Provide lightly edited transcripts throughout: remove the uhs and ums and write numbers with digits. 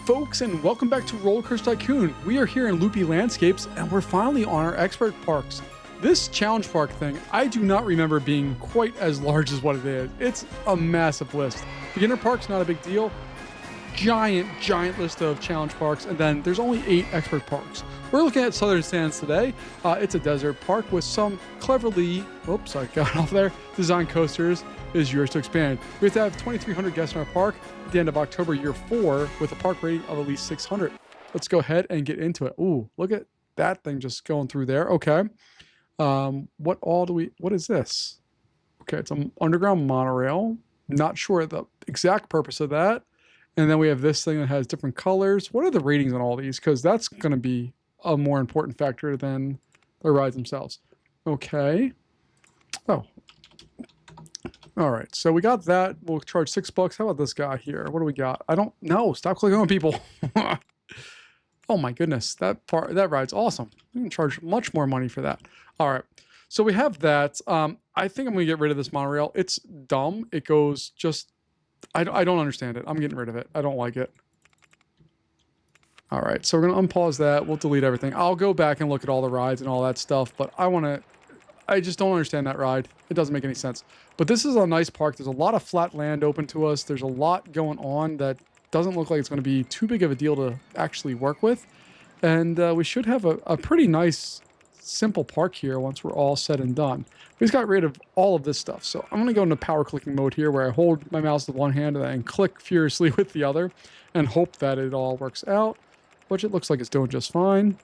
folks, and welcome back to Roller Coaster Tycoon. We are here in Loopy Landscapes, and we're finally on our expert parks. This challenge park thing, I do not remember being quite as large as what it is. It's a massive list. Beginner parks, not a big deal. Giant list of challenge parks, and then there's only 8 expert parks. We're looking at Southern Sands today. It's a desert park with some cleverly, oops, I got off there, designed coasters. Is yours to expand. We have to have 2,300 guests in our park at the end of October year 4 with a park rating of at least 600. Let's go ahead and get into it. Ooh, look at that thing just going through there. Okay. What is this? Okay, it's an underground monorail. Not sure the exact purpose of that. And then we have this thing that has different colors. What are the ratings on all these? Because that's going to be a more important factor than the rides themselves. Okay. Oh. All right. So we got that. We'll charge $6. How about this guy here? What do we got? I don't know. Stop clicking on people. Oh my goodness. That ride's awesome. We can charge much more money for that. All right. So we have that. I think I'm going to get rid of this monorail. It's dumb. It goes just... I don't understand it. I'm getting rid of it. I don't like it. All right, so we're going to unpause that. We'll delete everything. I'll go back and look at all the rides and all that stuff, but I just don't understand that ride. It doesn't make any sense. But this is a nice park. There's a lot of flat land open to us. There's a lot going on that doesn't look like it's going to be too big of a deal to actually work with. And we should have a pretty nice, simple park here once we're all said and done. We just got rid of all of this stuff. So I'm going to go into power clicking mode here where I hold my mouse with one hand and then click furiously with the other and hope that it all works out, which it looks like it's doing just fine.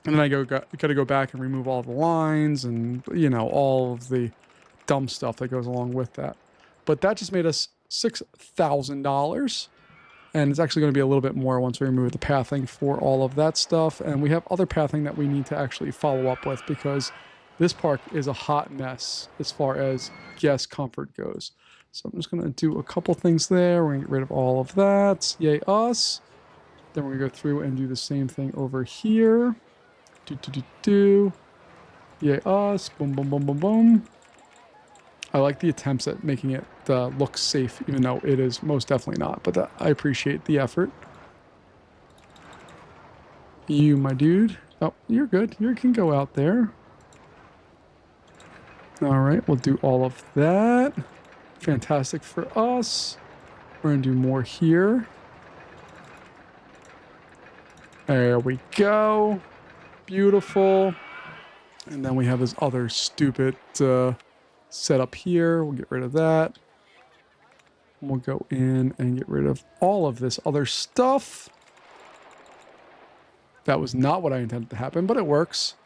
And then I got to go back and remove all the lines and, you know, all of the dumb stuff that goes along with that. But that just made us $6,000. And it's actually going to be a little bit more once we remove the pathing for all of that stuff. And we have other pathing that we need to actually follow up with because this park is a hot mess as far as guest comfort goes. So I'm just going to do a couple things there. We're going to get rid of all of that. Yay us. Then we're going to go through and do the same thing over here. Yay us. Boom, boom, boom, boom, boom. I like the attempts at making it look safe, even though it is most definitely not. But I appreciate the effort. You, my dude. Oh, you're good. You can go out there. All right, we'll do all of that. Fantastic for us. We're going to do more here. There we go. Beautiful. And then we have this other stupid setup here. We'll get rid of that. We'll go in and get rid of all of this other stuff. That was not what I intended to happen, but it works.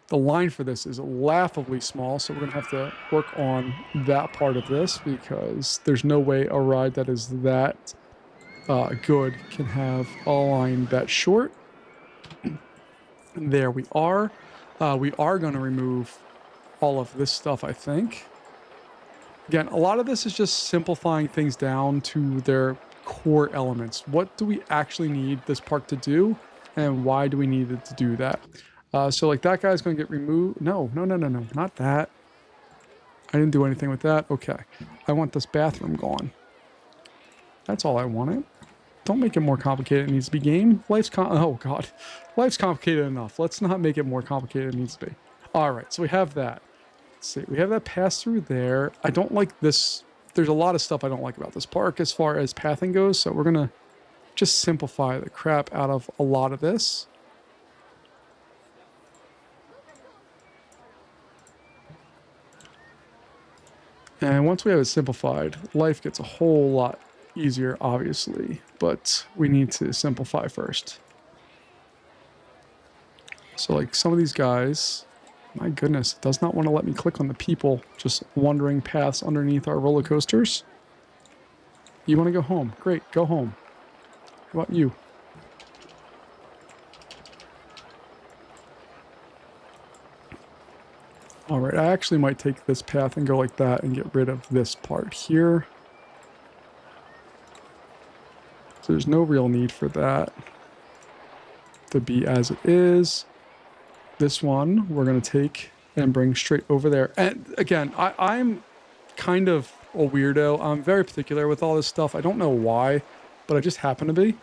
The line for this is laughably small, so we're going to have to work on that part of this because there's no way a ride that is that good can have a line that short. There we are. We are going to remove all of this stuff, I think. Again, a lot of this is just simplifying things down to their core elements. What do we actually need this park to do, and why do we need it to do that? So like that guy's going to get removed. No, not that. I didn't do anything with that. Okay. I want this bathroom gone. That's all I wanted. Don't make it more complicated than it needs to be, game. Oh, God. Life's complicated enough. Let's not make it more complicated than it needs to be. All right, so we have that. Let's see. We have that pass through there. I don't like this. There's a lot of stuff I don't like about this park as far as pathing goes, so we're going to just simplify the crap out of a lot of this. And once we have it simplified, life gets a whole lot easier, obviously, but we need to simplify first. So like some of these guys, my goodness, it does not want to let me click on the people just wandering paths underneath our roller coasters. You want to go home? Great, go home. How about you? All right, I actually might take this path and go like that and get rid of this part here. So there's no real need for that to be as it is. This one we're going to take and bring straight over there. And again, I'm kind of a weirdo. I'm very particular with all this stuff. I don't know why, but I just happen to be.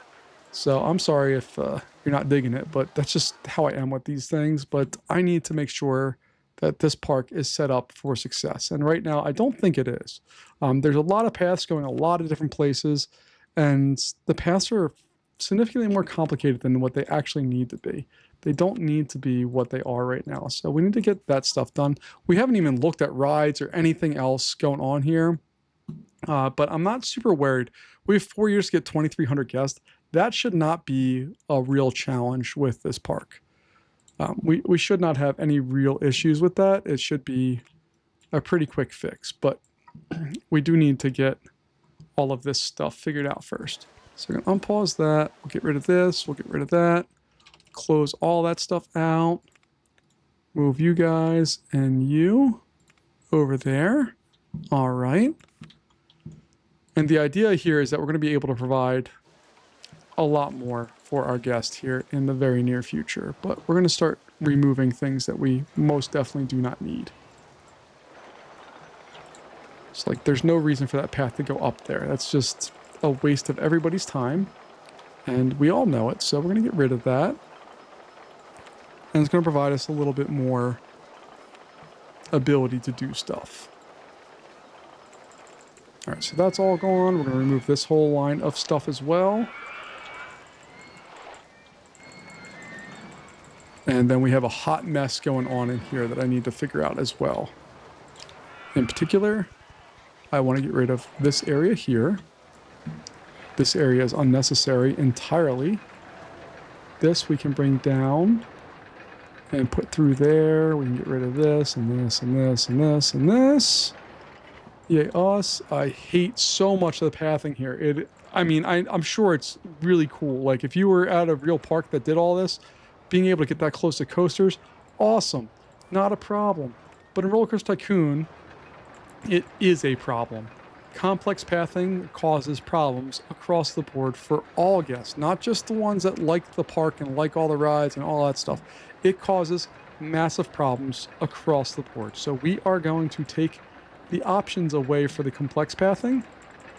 So I'm sorry if you're not digging it, but that's just how I am with these things. But I need to make sure that this park is set up for success. And right now, I don't think it is. There's a lot of paths going a lot of different places, and the paths are significantly more complicated than what they actually need to be. They don't need to be what they are right now. So we need to get that stuff done. We haven't even looked at rides or anything else going on here. But I'm not super worried. We have 4 years to get 2,300 guests. That should not be a real challenge with this park. We should not have any real issues with that. It should be a pretty quick fix, but we do need to get all of this stuff figured out first. So we're going to unpause that. We'll get rid of this. We'll get rid of that. Close all that stuff out. Move you guys and you over there. All right. And the idea here is that we're going to be able to provide a lot more for our guests here in the very near future. But we're going to start removing things that we most definitely do not need. It's like there's no reason for that path to go up there. That's just a waste of everybody's time. And we all know it, so we're going to get rid of that. And it's going to provide us a little bit more ability to do stuff. All right, so that's all gone. We're going to remove this whole line of stuff as well. And then we have a hot mess going on in here that I need to figure out as well. In particular, I want to get rid of this area here. This area is unnecessary entirely. This we can bring down and put through there. We can get rid of this and this and this and this and this. Yay us. I hate so much of the pathing here. I'm sure it's really cool. Like if you were at a real park that did all this, being able to get that close to coasters, awesome. Not a problem. But in Roller Coaster Tycoon, it is a problem. Complex pathing causes problems across the board for all guests, not just the ones that like the park and like all the rides and all that stuff. It causes massive problems across the board. So we are going to take the options away for the complex pathing.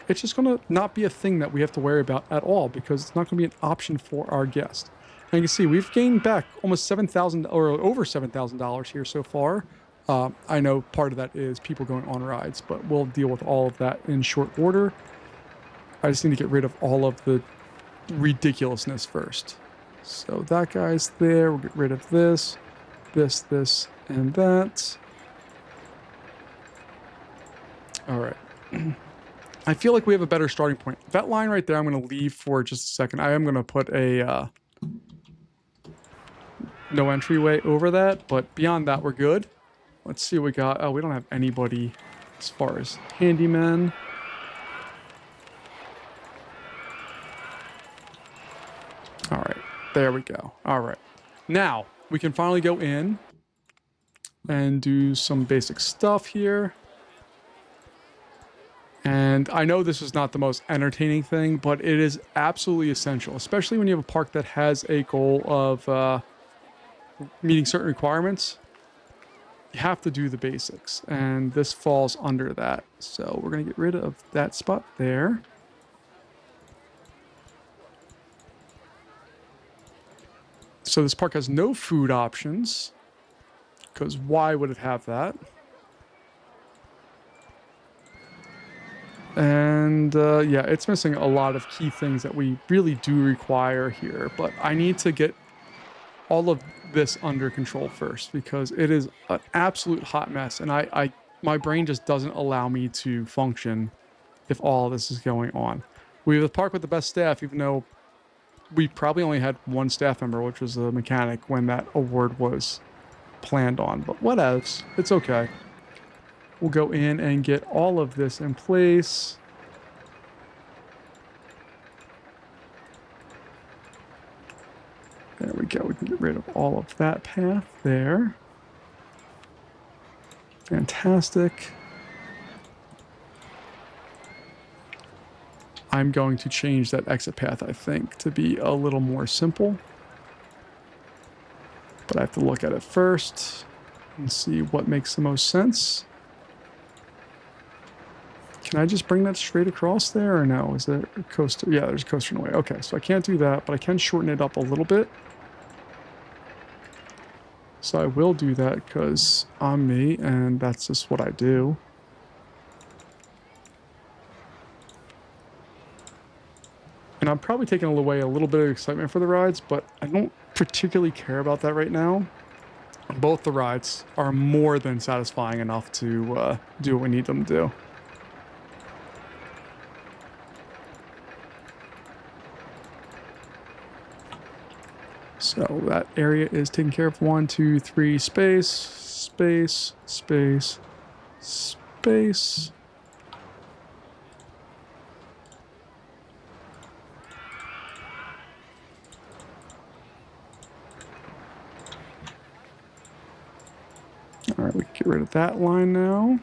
It's just going to not be a thing that we have to worry about at all because it's not going to be an option for our guest. And you can see we've gained back almost $7,000 or over $7,000 here so far. I know part of that is people going on rides, but we'll deal with all of that in short order. I just need to get rid of all of the ridiculousness first. So that guy's there. We'll get rid of this, this, and that. All right. I feel like we have a better starting point. That line right there, I'm going to leave for just a second. I am going to put a no entryway over that, but beyond that, we're good. Let's see what we got. Oh, we don't have anybody as far as handymen. All right, there we go. All right. Now, we can finally go in and do some basic stuff here. And I know this is not the most entertaining thing, but it is absolutely essential, especially when you have a park that has a goal of meeting certain requirements. You have to do the basics, and this falls under that. So we're going to get rid of that spot there. So this park has no food options, because why would it have that? And yeah, it's missing a lot of key things that we really do require here, but I need to get all of this under control first because it is an absolute hot mess, and my brain just doesn't allow me to function if all of this is going on. We have the park with the best staff, even though we probably only had one staff member, which was a mechanic, when that award was planned on, but what else? It's okay. We'll go in and get all of this in place. There we go. We can get rid of all of that path there. Fantastic. I'm going to change that exit path, I think, to be a little more simple. But I have to look at it first and see what makes the most sense. Can I just bring that straight across there or no? Is there a coaster? Yeah, there's a coaster in the way. Okay, so I can't do that, but I can shorten it up a little bit. So I will do that because I'm me and that's just what I do. And I'm probably taking away a little bit of excitement for the rides, but I don't particularly care about that right now. Both the rides are more than satisfying enough to do what we need them to do. So that area is taken care of. 1, 2, 3, space, space, space, space. All right, we can get rid of that line now.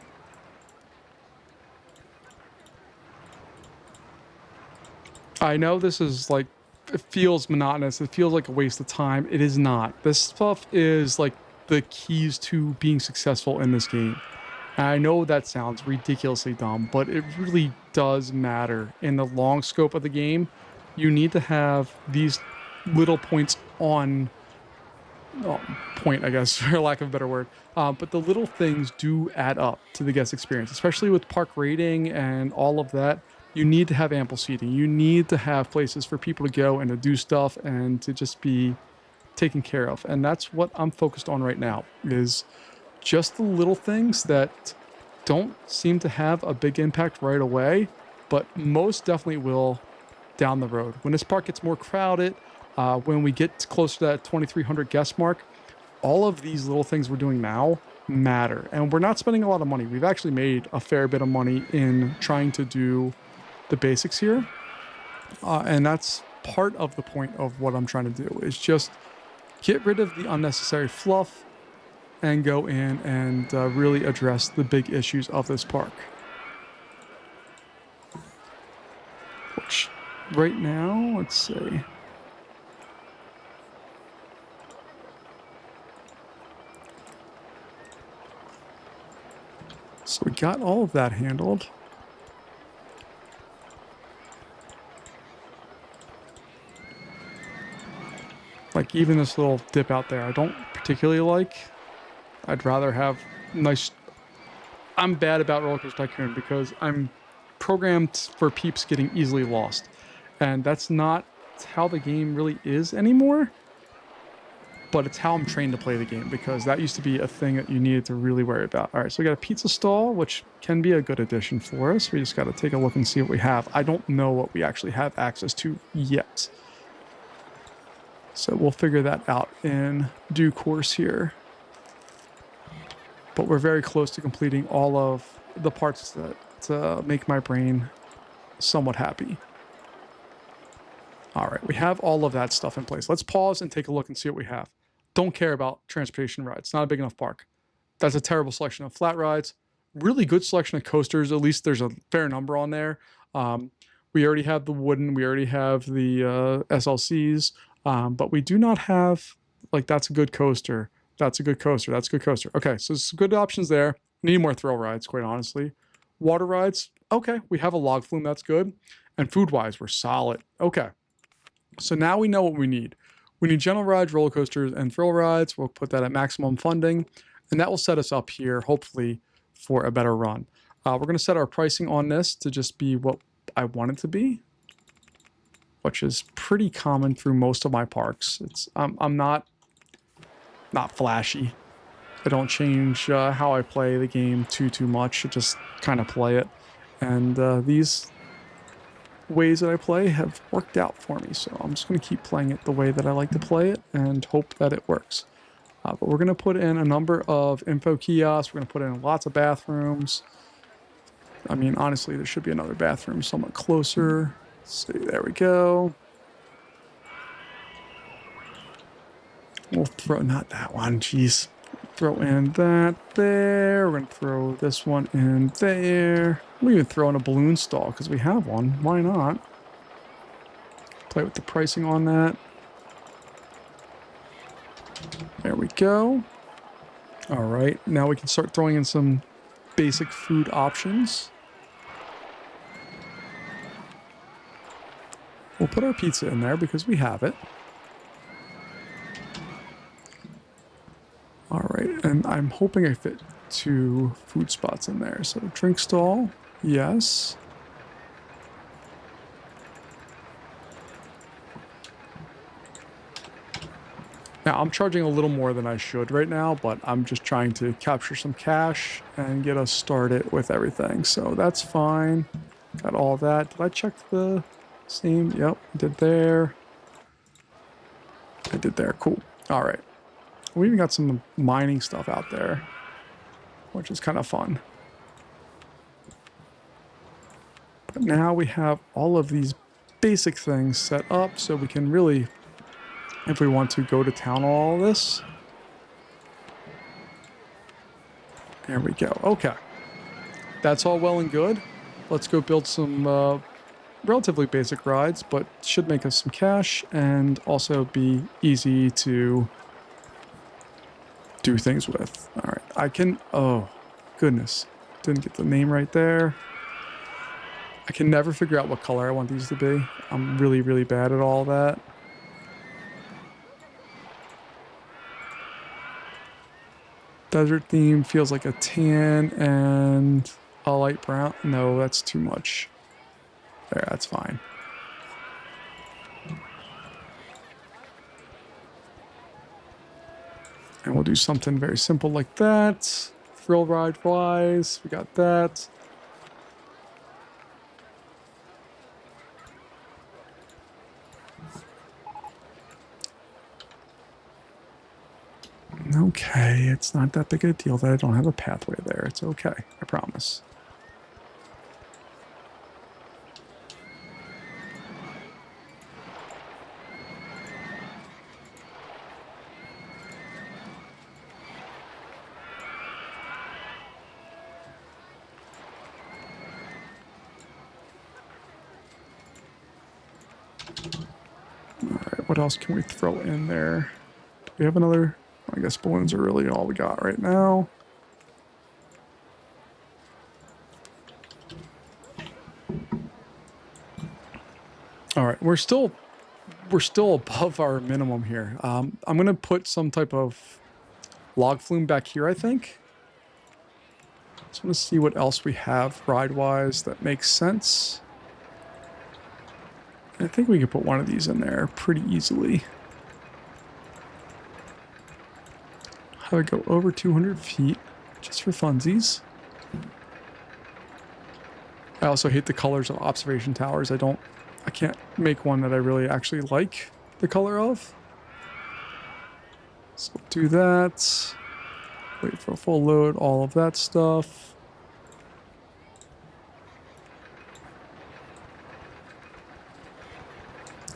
I know this is like, it feels monotonous. It feels like a waste of time. It is not. This stuff is like the keys to being successful in this game. And I know that sounds ridiculously dumb, but it really does matter in the long scope of the game. You need to have these little points on point, I guess, for lack of a better word. But the little things do add up to the guest experience, especially with park rating and all of that. You need to have ample seating. You need to have places for people to go and to do stuff and to just be taken care of. And that's what I'm focused on right now, is just the little things that don't seem to have a big impact right away, but most definitely will down the road. When this park gets more crowded, when we get closer to that 2,300 guest mark, all of these little things we're doing now matter. And we're not spending a lot of money. We've actually made a fair bit of money in trying to do the basics here. And that's part of the point of what I'm trying to do, is just get rid of the unnecessary fluff and go in and really address the big issues of this park. Which right now, let's see. So we got all of that handled. Like even this little dip out there, I don't particularly like. I'd rather have nice... I'm bad about Roller Coaster Tycoon because I'm programmed for peeps getting easily lost. And that's not how the game really is anymore. But it's how I'm trained to play the game, because that used to be a thing that you needed to really worry about. All right, so we got a pizza stall, which can be a good addition for us. We just got to take a look and see what we have. I don't know what we actually have access to yet. So we'll figure that out in due course here. But we're very close to completing all of the parts that make my brain somewhat happy. All right, we have all of that stuff in place. Let's pause and take a look and see what we have. Don't care about transportation rides. Not a big enough park. That's a terrible selection of flat rides. Really good selection of coasters. At least there's a fair number on there. We already have the wooden. We already have the SLCs. But we do not have, like, that's a good coaster. That's a good coaster. That's a good coaster. Okay, so some good options there. Need more thrill rides, quite honestly. Water rides. Okay, we have a log flume. That's good. And food-wise, we're solid. Okay. So now we know what we need. We need general rides, roller coasters, and thrill rides. We'll put that at maximum funding, and that will set us up here, hopefully, for a better run. We're going to set our pricing on this to just be what I want it to be, which is pretty common through most of my parks. I'm not flashy. I don't change how I play the game too much. I just kind of play it, and these ways that I play have worked out for me, so I'm just going to keep playing it the way that I like to play it and hope that it works. But we're going to put in a number of info kiosks. We're going to put in lots of bathrooms. I mean, honestly, there should be another bathroom somewhat closer. Let's see, there we go. We'll throw, not that one, jeez. Throw in that there. We're going to throw this one in there. We'll even throw in a balloon stall because we have one. Why not? Play with the pricing on that. There we go. All right, now we can start throwing in some basic food options. we'll put our pizza in there because we have it. All right, and I'm hoping I fit 2 food spots in there. So drink stall, yes. Now, I'm charging a little more than I should right now, but I'm just trying to capture some cash and get us started with everything. So that's fine. Got all that. Did I check the same? Yep, I did there. I did there. Cool. All right. We even got some mining stuff out there, which is kind of fun. But now we have all of these basic things set up so we can really, if we want to, go to town on all this. There we go. Okay. That's all well and good. Let's go build some relatively basic rides, but should make us some cash and also be easy to do things with. All right. I can... Oh, goodness. Didn't get the name right there. I can never figure out what color I want these to be. I'm really, really bad at all that. Desert theme feels like a tan and a light brown. No, that's too much. There, that's fine. And we'll do something very simple like that. Thrill ride wise, we got that. Okay, it's not that big a deal that I don't have a pathway there. It's okay, I promise. Alright, what else can we throw in there? Do we have another... I guess balloons are really all we got right now. All right, we're still above our minimum here. I'm gonna put some type of log flume back here, I think. Just want to see what else we have ride-wise that makes sense. I think we could put one of these in there pretty easily. Have it go over 200 feet, just for funsies. I also hate the colors of observation towers. I can't make one that I really actually like the color of. So we'll do that. Wait for a full load, all of that stuff.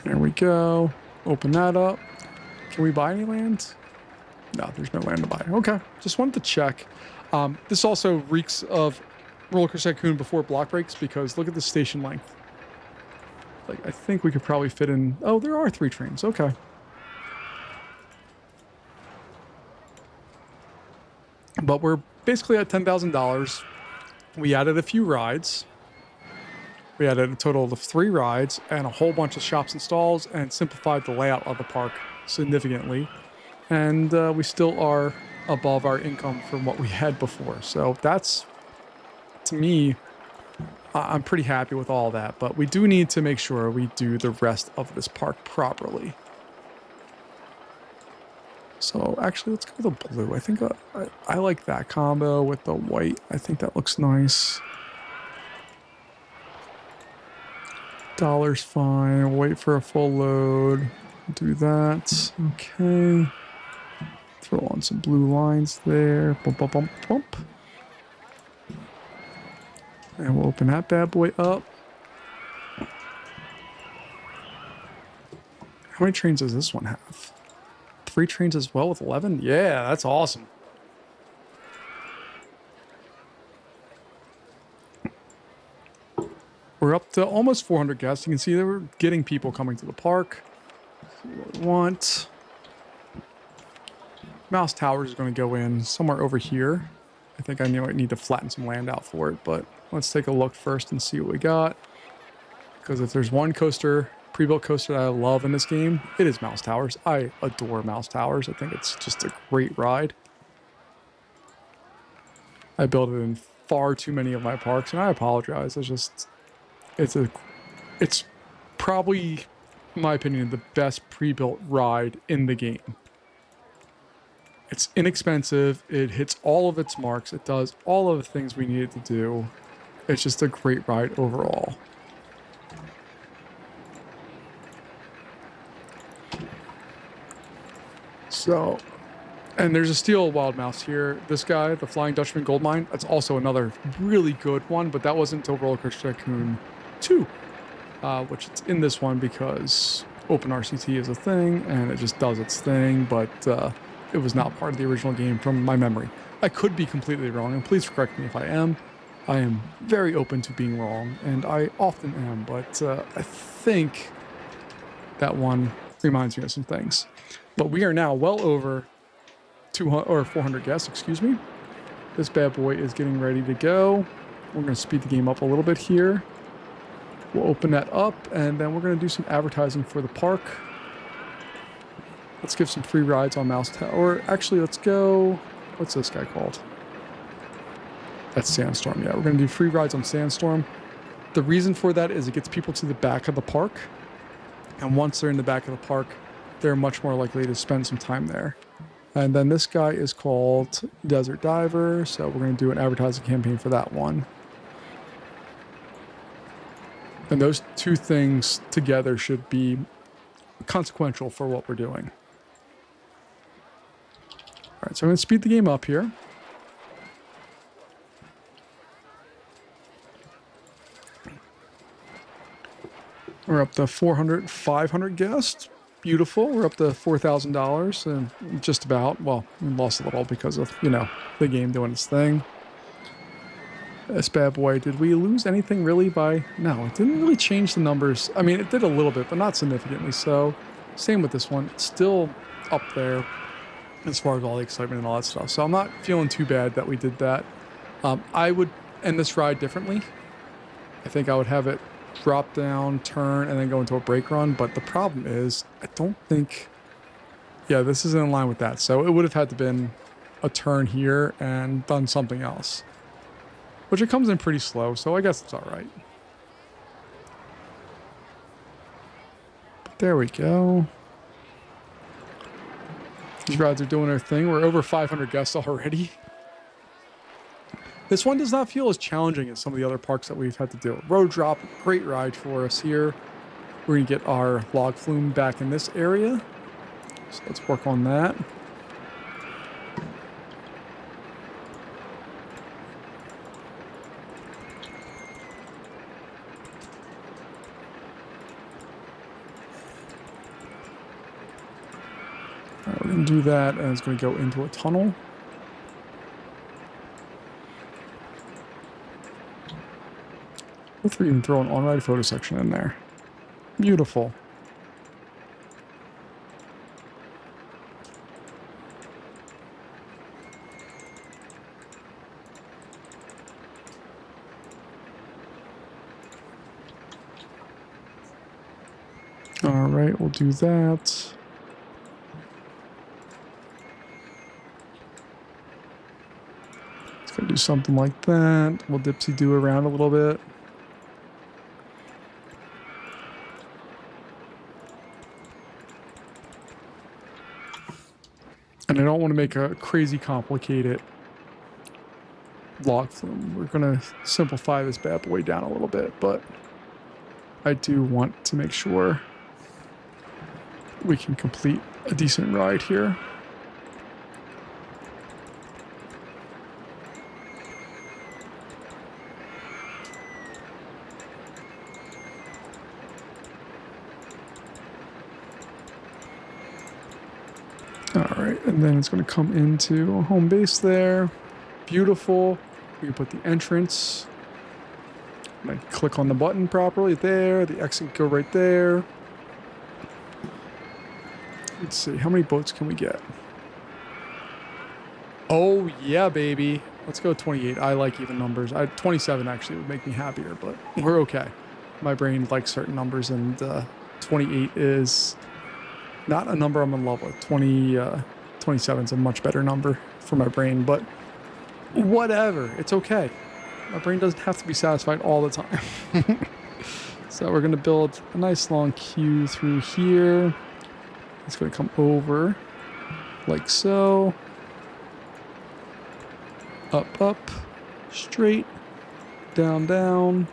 There we go. Open that up. Can we buy any land? No, there's no land to buy. Okay, just wanted to check. This also reeks of Roller Coaster Tycoon before block breaks because look at the station length. Like, I think we could probably fit in... Oh, there are 3 trains. Okay. But we're basically at $10,000. We added a few rides. We added a total of 3 rides and a whole bunch of shops and stalls and simplified the layout of the park significantly. And we still are above our income from what we had before. So that's, to me, I'm pretty happy with all that. But we do need to make sure we do the rest of this park properly. So actually, let's go with the blue. I think I like that combo with the white. I think that looks nice. Dollar's fine. Wait for a full load. Do that. Okay. Throw on some blue lines there. Bump, bump, bump, bump. And we'll open that bad boy up. How many trains does this one have? 3 trains as well with 11? Yeah, that's awesome. We're up to almost 400 guests. You can see that we're getting people coming to the park. See what we want. Mouse Tower is going to go in somewhere over here. I think I might need to flatten some land out for it, but let's take a look first and see what we got. Because if there's one coaster pre-built coaster that I love in this game, it is Mouse Towers. I adore Mouse Towers. I think it's just a great ride. I built it in far too many of my parks, and I apologize. It's probably, in my opinion, the best pre-built ride in the game. It's inexpensive. It hits all of its marks. It does all of the things we need it to do. It's just a great ride overall. So, and there's a steel wild mouse here. This guy, the Flying Dutchman Goldmine, that's also another really good one, but that wasn't until Roller Coaster Tycoon 2, which it's in this one because Open RCT is a thing, and it just does its thing, but it was not part of the original game from my memory. I could be completely wrong, and please correct me if I am. I am very open to being wrong, and I often am, but I think that one reminds me of some things. But we are now well over 200 or 400 guests, excuse me. This bad boy is getting ready to go. We're going to speed the game up a little bit here. We'll open that up, and then we're going to do some advertising for the park. Let's give some free rides on Mouse Tower. Actually, let's go... What's this guy called? That's Sandstorm. Yeah, we're going to do free rides on Sandstorm. The reason for that is it gets people to the back of the park. And once they're in the back of the park, they're much more likely to spend some time there. And then this guy is called Desert Diver, so we're going to do an advertising campaign for that one. And those two things together should be consequential for what we're doing. All right, so I'm going to speed the game up here. We're up to 400, 500 guests. Beautiful. We're up to $4,000 and just about. Well, we lost a little because of, you know, the game doing its thing. This bad boy, did we lose anything really by... No, it didn't really change the numbers. I mean, it did a little bit, but not significantly. So, same with this one. It's still up there as far as all the excitement and all that stuff. So I'm not feeling too bad that we did that. I would end this ride differently. I think I would have it drop down, turn, and then go into a brake run. But the problem is, I don't think... Yeah, this isn't in line with that. So it would have had to been a turn here and done something else. Which it comes in pretty slow, so I guess it's all right. But there we go. These rides are doing their thing. We're over 500 guests already. This one does not feel as challenging as some of the other parks that we've had to do. Road Drop, great ride for us here. We're going to get our log flume back in this area. So let's work on that. All right, we're going to do that, and it's going to go into a tunnel. Hopefully you can throw an on-ride photo section in there. Beautiful. All right, we'll do that. It's going to do something like that. We'll dipsy-do around a little bit. And I don't want to make a crazy complicated log flume. We're going to simplify this bad boy down a little bit, but I do want to make sure we can complete a decent ride here. Alright, and then it's going to come into home base there. Beautiful. We can put the entrance. And I click on the button properly there. The exit go right there. Let's see, how many boats can we get? Oh, yeah, baby. Let's go 28. I like even numbers. 27 actually would make me happier, but we're okay. My brain likes certain numbers, and 28 is not a number I'm in love with. 27 is a much better number for my brain, but whatever. It's okay. My brain doesn't have to be satisfied all the time. So we're going to build a nice long queue through here. It's going to come over like so. Up, up, straight, down, down.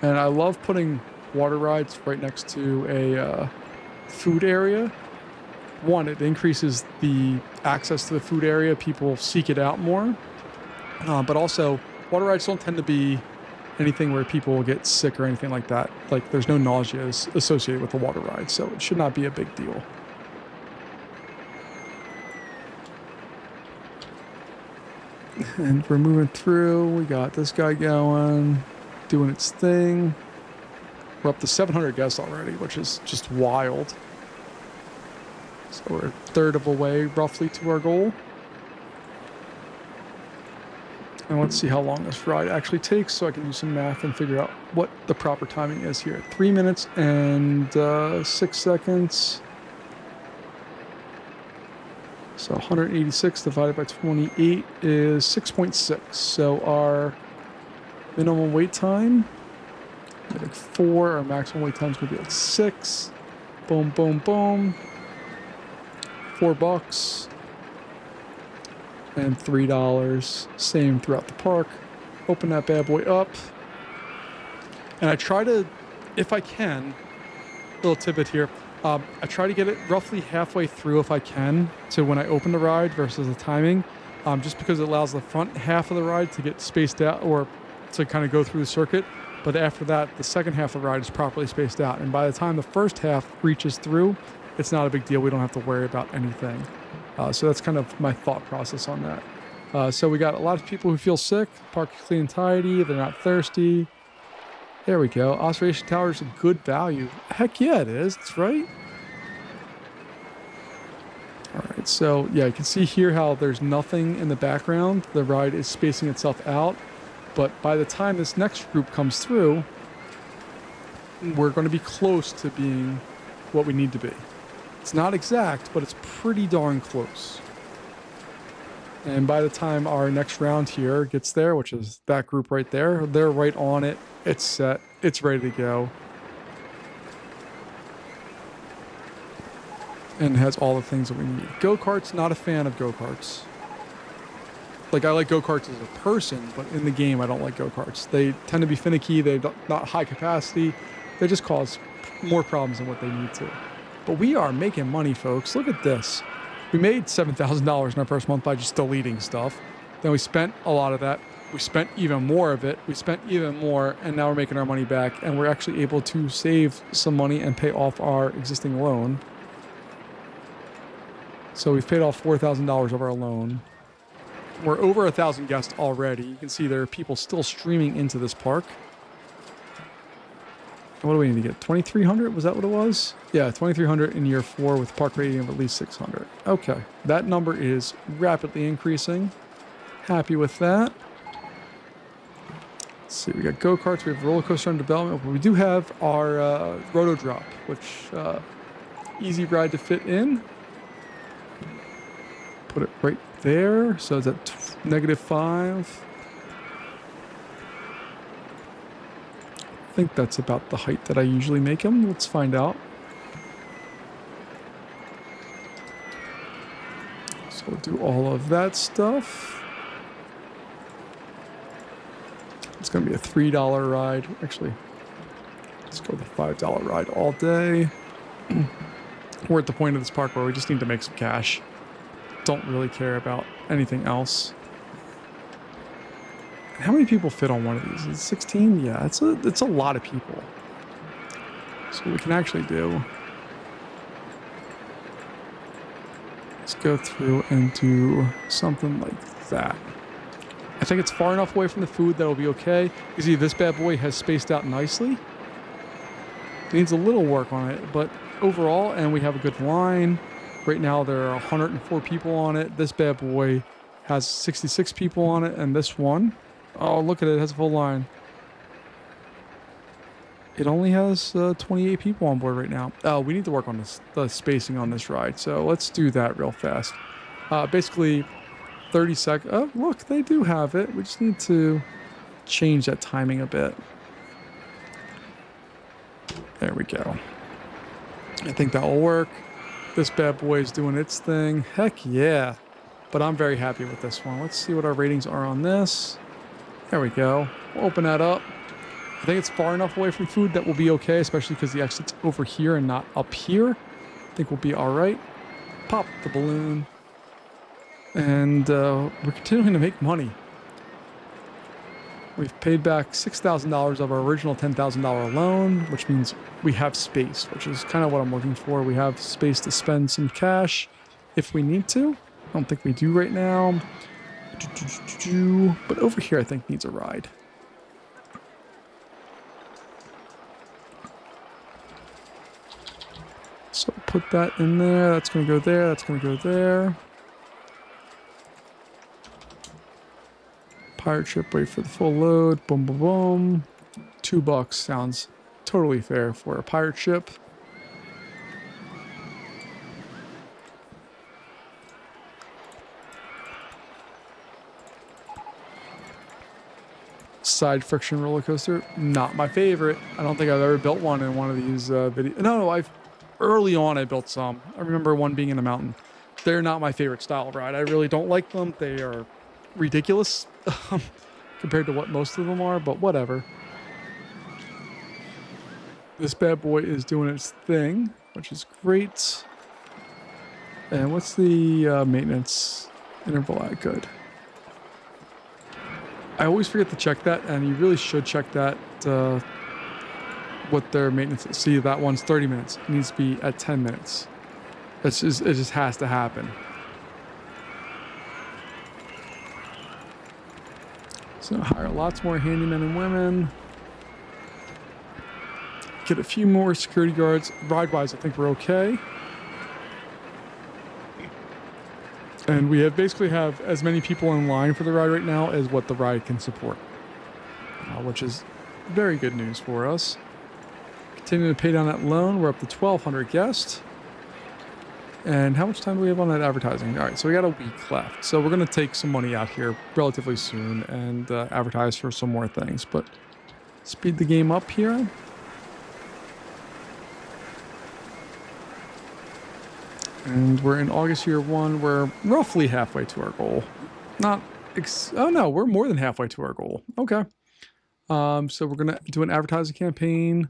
And I love putting water rides right next to a food area. One, it increases the access to the food area. People seek it out more. But also, water rides don't tend to be anything where people will get sick or anything like that. Like, there's no nausea associated with the water ride, so it should not be a big deal. And we're moving through. We got this guy going, doing its thing. We're up to 700 guests already, which is just wild. So we're a third of a way, roughly, to our goal. And let's see how long this ride actually takes so I can do some math and figure out what the proper timing is here. 3 minutes and 6 seconds. So 186 divided by 28 is 6.6. So our minimum wait time, like 4. Our maximum wait time is going to be like 6. Boom, boom, boom. $4. And $3. Same throughout the park. Open that bad boy up. And I try to, if I can, little tidbit here, I try to get it roughly halfway through if I can to when I open the ride versus the timing, just because it allows the front half of the ride to get spaced out or to kind of go through the circuit. But after that, the second half of the ride is properly spaced out. And by the time the first half reaches through, it's not a big deal. We don't have to worry about anything. So that's kind of my thought process on that. So we got a lot of people who feel sick. Park is clean and tidy. They're not thirsty. There we go. Observation tower is a good value. Heck yeah, it is. That's right. All right. So yeah, you can see here how there's nothing in the background. The ride is spacing itself out. But by the time this next group comes through, we're going to be close to being what we need to be. It's not exact, but it's pretty darn close. And by the time our next round here gets there, which is that group right there, they're right on it. It's set. It's ready to go. And it has all the things that we need. Go-karts, not a fan of go-karts. Like, I like go-karts as a person, but in the game, I don't like go-karts. They tend to be finicky. They're not high capacity. They just cause more problems than what they need to. But we are making money, folks. Look at this. We made $7,000 in our first month by just deleting stuff. Then we spent a lot of that. We spent even more of it. We spent even more, and now we're making our money back. And we're actually able to save some money and pay off our existing loan. So we've paid off $4,000 of our loan. We're over 1,000 guests already. You can see there are people still streaming into this park. What do we need to get? 2,300? Was that what it was? Yeah, 2,300 in year 4 with park rating of at least 600. Okay, that number is rapidly increasing. Happy with that. Let's see, we got go-karts, we have roller coaster under development, but we do have our roto drop, which easy ride to fit in. Put it right there, so it's at -5. I think that's about the height that I usually make them. Let's find out. So we'll do all of that stuff. It's going to be a $3 ride. Actually, let's go with the $5 ride all day. We're at the point of this park where we just need to make some cash. Don't really care about anything else. How many people fit on one of these? Is it 16? Yeah, it's a lot of people. So what we can actually do, let's go through and do something like that. I think it's far enough away from the food that it'll be okay. You see, this bad boy has spaced out nicely. It needs a little work on it, but overall, and we have a good line. Right now, there are 104 people on it. This bad boy has 66 people on it, and this one, oh, look at it. It has a full line. It only has 28 people on board right now. We need to work on the spacing on this ride, so let's do that real fast. Basically, 30 seconds. Oh, look, they do have it. We just need to change that timing a bit. There we go. I think that will work. This bad boy is doing its thing. Heck yeah. But I'm very happy with this one. Let's see what our ratings are on this. There we go. We'll open that up. I think it's far enough away from food that will be okay, especially because the exit's over here and not up here. I think we'll be all right. Pop the balloon. And we're continuing to make money. We've paid back $6,000 of our original $10,000 loan, which means we have space, which is kind of what I'm looking for. We have space to spend some cash if we need to. I don't think we do right now. But over here, I think needs a ride. So put that in there. That's going to go there. That's going to go there. Pirate ship, wait for the full load. Boom, boom, boom. $2 sounds totally fair for a pirate ship. Side friction roller coaster, not my favorite. I don't think I've ever built one in one of these videos. No, early on I built some. I remember one being in a mountain. They're not my favorite style of ride. I really don't like them. They are ridiculous compared to what most of them are, but whatever. This bad boy is doing its thing, which is great. And what's the maintenance interval at? Good. I always forget to check that, and you really should check that, what their maintenance is. See, that one's 30 minutes. It needs to be at 10 minutes. It just has to happen. So hire lots more handymen and women. Get a few more security guards. Ride-wise, I think we're okay. And we basically have as many people in line for the ride right now as what the ride can support, which is very good news for us. Continuing to pay down that loan. We're up to 1,200 guests. And how much time do we have on that advertising? All right, so we got a week left. So we're going to take some money out here relatively soon and advertise for some more things. But speed the game up here. And we're in August year 1. We're roughly halfway to our goal. Oh no, we're more than halfway to our goal. Okay. So we're going to do an advertising campaign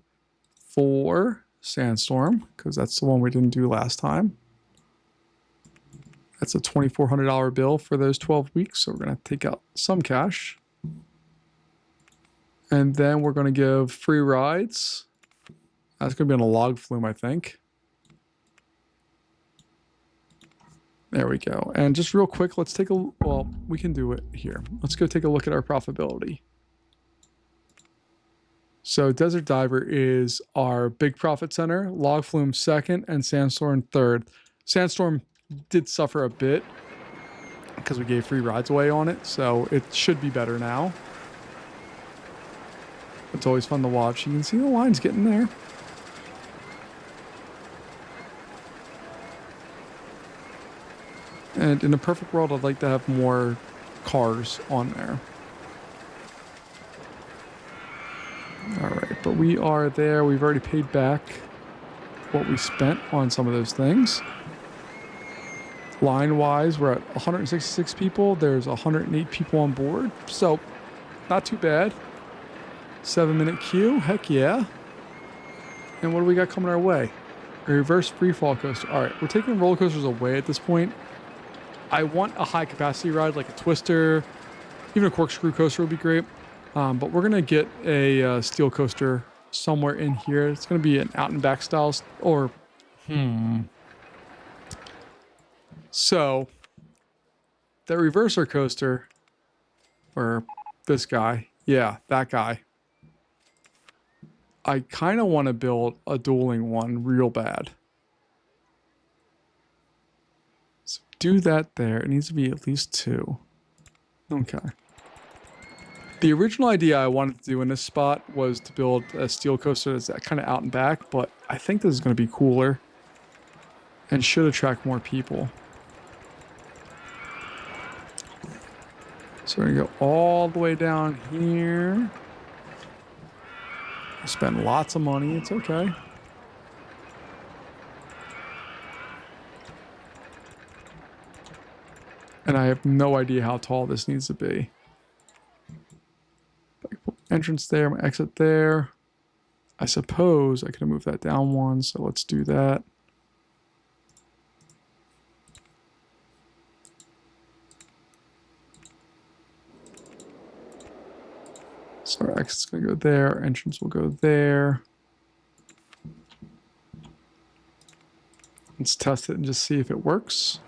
for Sandstorm, because that's the one we didn't do last time. That's a $2,400 bill for those 12 weeks. So we're going to take out some cash. And then we're going to give free rides. That's going to be on a log flume, I think. There we go. And just real quick, let's take well, we can do it here. Let's go take a look at our profitability. So Desert Diver is our big profit center, Log Flume second, and Sandstorm third. Sandstorm did suffer a bit because we gave free rides away on it, so it should be better now. It's always fun to watch. You can see the lines getting there. And in a perfect world, I'd like to have more cars on there. All right, but we are there. We've already paid back what we spent on some of those things. Line-wise, we're at 166 people. There's 108 people on board, so not too bad. 7-minute queue, heck yeah. And what do we got coming our way? A reverse freefall coaster. All right, we're taking roller coasters away at this point. I want a high capacity ride like a Twister, even a corkscrew coaster would be great. But we're gonna get a steel coaster somewhere in here. It's gonna be an out and back style, or So the reverser coaster, or this guy, yeah, that guy. I kind of want to build a dueling one real bad. Do that there. It needs to be at least 2. Okay. The original idea I wanted to do in this spot was to build a steel coaster that's kind of out and back, but I think this is going to be cooler and should attract more people. So we're going to go all the way down here. Spend lots of money. It's okay. And I have no idea how tall this needs to be. Entrance there, my exit there. I suppose I could have moved that down one, so let's do that. So our exit's going to go there, our entrance will go there. Let's test it and just see if it works.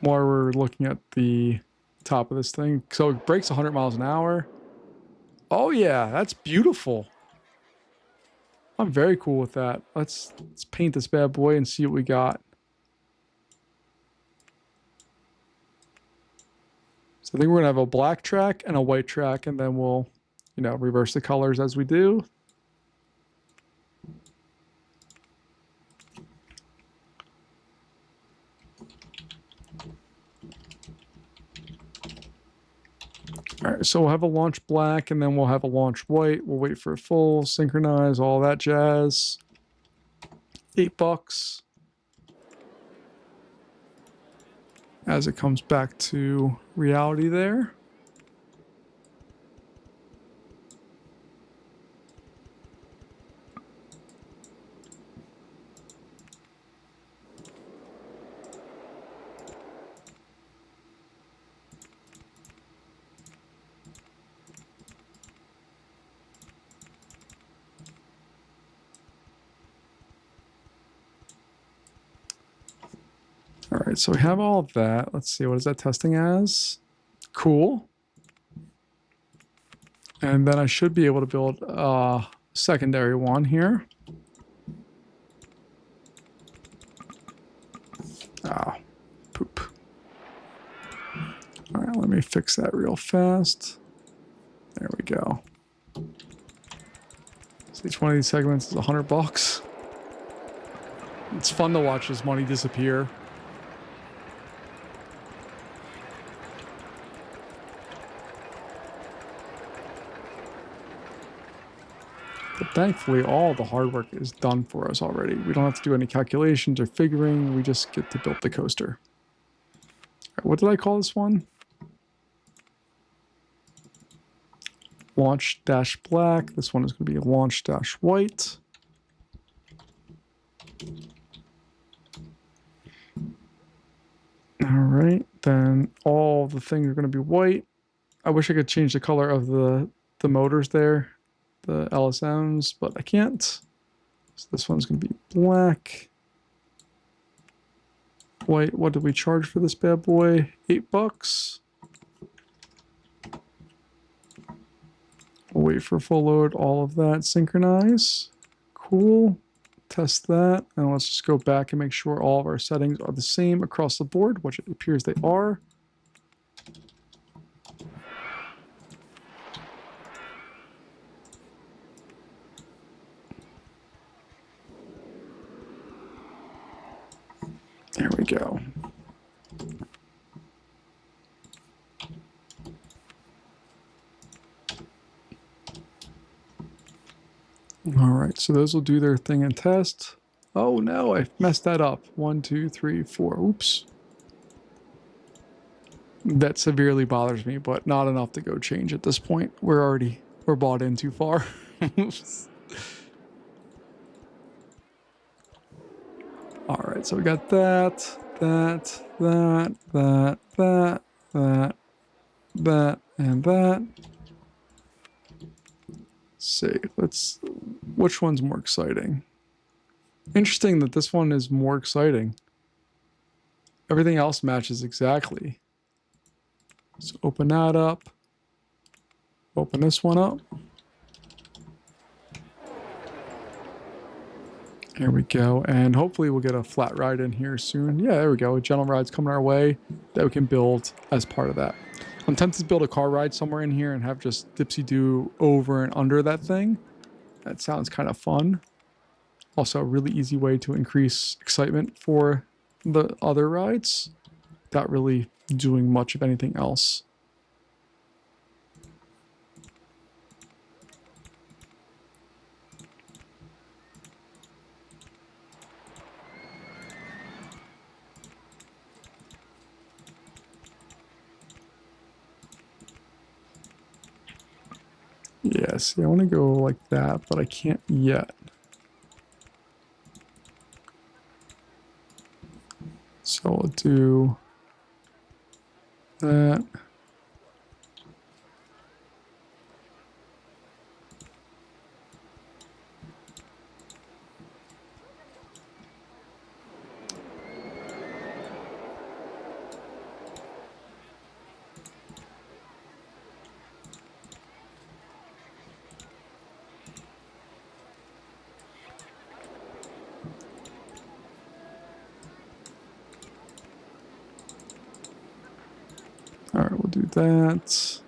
While we're looking at the top of this thing. So it brakes 100 miles an hour. Oh yeah, that's beautiful. I'm very cool with that. Let's paint this bad boy and see what we got. So I think we're gonna have a black track and a white track, and then we'll, you know, reverse the colors as we do. All right, so we'll have a launch black and then we'll have a launch white. We'll wait for a full, synchronize, all that jazz. $8 as it comes back to reality there. All right, so we have all of that. Let's see, what is that testing as? Cool. And then I should be able to build a secondary one here. Oh, poop. All right, let me fix that real fast. There we go. So each one of these segments is $100. It's fun to watch this money disappear. But thankfully, all the hard work is done for us already. We don't have to do any calculations or figuring. We just get to build the coaster. All right, what did I call this one? Launch dash black. This one is going to be launch dash white. All right, then all the things are going to be white. I wish I could change the color of the motors there, the LSMs, but I can't. So this one's going to be black. White, what did we charge for this bad boy? $8. We'll wait for full load, all of that, synchronize. Cool. Test that, and let's just go back and make sure all of our settings are the same across the board, which it appears they are. There we go. All right, so those will do their thing and test. Oh no, I messed that up. 1, 2, 3, 4. Oops. That severely bothers me, but not enough to go change at this point. We're bought in too far. All right, so we got that, and that. Save. Which one's more exciting? Interesting that this one is more exciting. Everything else matches exactly. So open that up. Open this one up. There we go. And hopefully we'll get a flat ride in here soon. Yeah, there we go. A gentle ride's coming our way that we can build as part of that. I'm tempted to build a car ride somewhere in here and have just Dipsy do over and under that thing. That sounds kind of fun. Also, a really easy way to increase excitement for the other rides without really doing much of anything else. Yeah, see, I want to go like that, but I can't yet. So I'll do that. All right, we'll do that.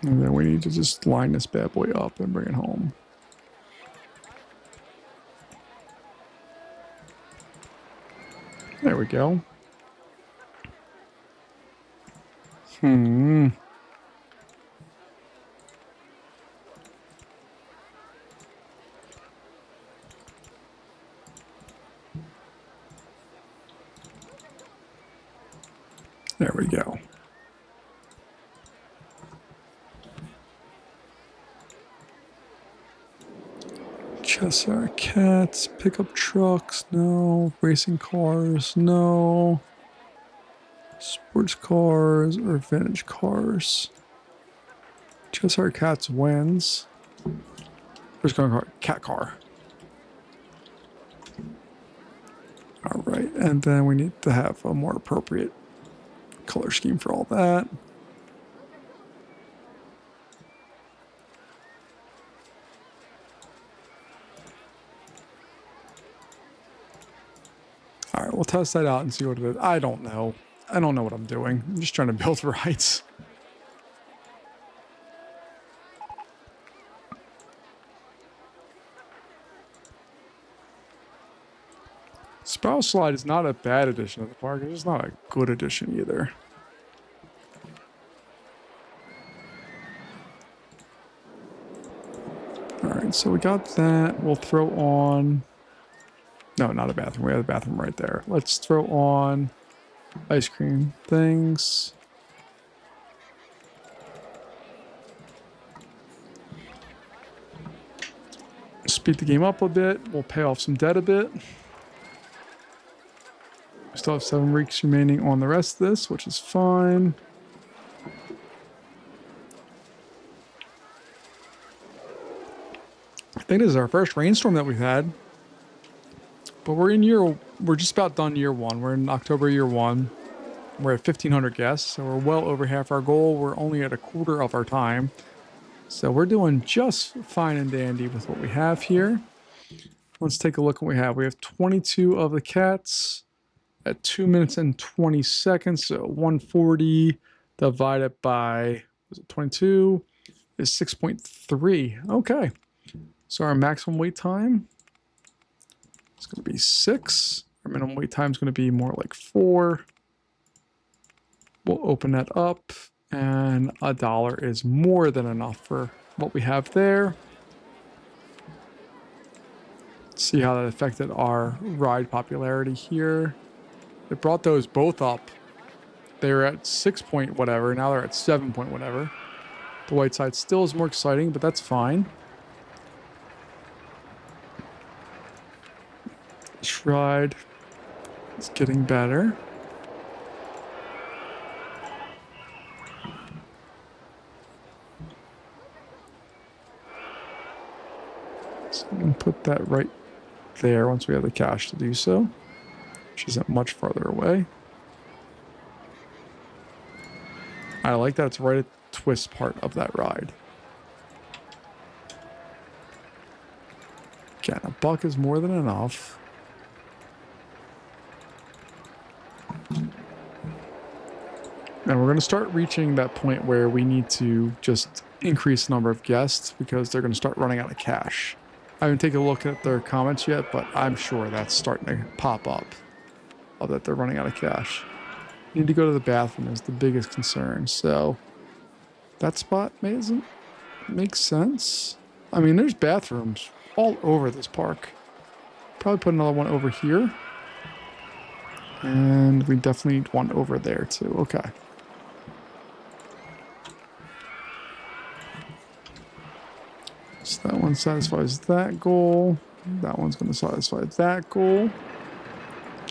And then we need to just line this bad boy up and bring it home. There we go. There we go. Cheshire Cats, pickup trucks, no. Racing cars, no. Sports cars or vintage cars. Cheshire Cats wins. Where's going cat car? All right, and then we need to have a more appropriate color scheme for all that. All right, we'll test that out and see what it is. I don't know. I don't know what I'm doing. I'm just trying to build rides. Spiral Slide is not a bad addition to the park. It's just not a good addition either. All right, so we got that. We'll throw on... No, not a bathroom. We have a bathroom right there. Let's throw on ice cream things. Speed the game up a bit. We'll pay off some debt a bit. We still have 7 weeks remaining on the rest of this, which is fine. I think this is our first rainstorm that we've had. But we're just about done year 1. We're in October year 1. We're at 1,500 guests, so we're well over half our goal. We're only at a quarter of our time. So we're doing just fine and dandy with what we have here. Let's take a look at what we have. We have 22 of the cats at 2 minutes and 20 seconds. So 140 divided by, was it 22? Is 6.3. Okay. So our maximum wait time is going to be 6. Our minimum wait time is going to be more like 4. We'll open that up, and $1 is more than enough for what we have there. Let's see how that affected our ride popularity here. It brought those both up. They were at 6 point whatever, now they're at 7 point whatever. The white side still is more exciting, but that's fine. This ride is getting better. So I'm going to put that right there once we have the cash to do so. which isn't much farther away. I like that it's right at the twist part of that ride. Again, $1 is more than enough. And we're going to start reaching that point where we need to just increase the number of guests because they're going to start running out of cash. I haven't taken a look at their comments yet, but I'm sure that's starting to pop up. Oh, that they're running out of cash. Need to go to the bathroom is the biggest concern. So that spot makes sense. I mean, there's bathrooms all over this park. Probably put another one over here. And we definitely need one over there too. Okay. So that one satisfies that goal. That one's going to satisfy that goal.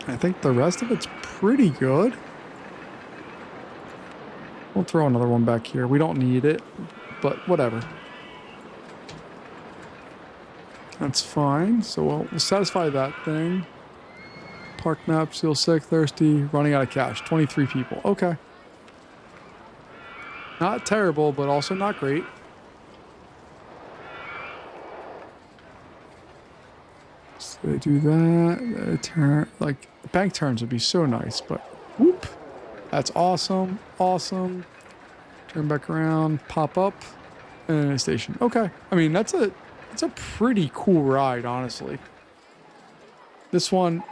I think the rest of it's pretty good. We'll throw another one back here. We don't need it, but whatever. That's fine. So we'll satisfy that thing. Park map, feel sick, thirsty, running out of cash. 23 people. Okay. Not terrible, but also not great. So they do that. They turn, like, bank turns would be so nice, but whoop. That's awesome. Awesome. Turn back around, pop up, and then a station. Okay. I mean, that's a pretty cool ride, honestly. This one,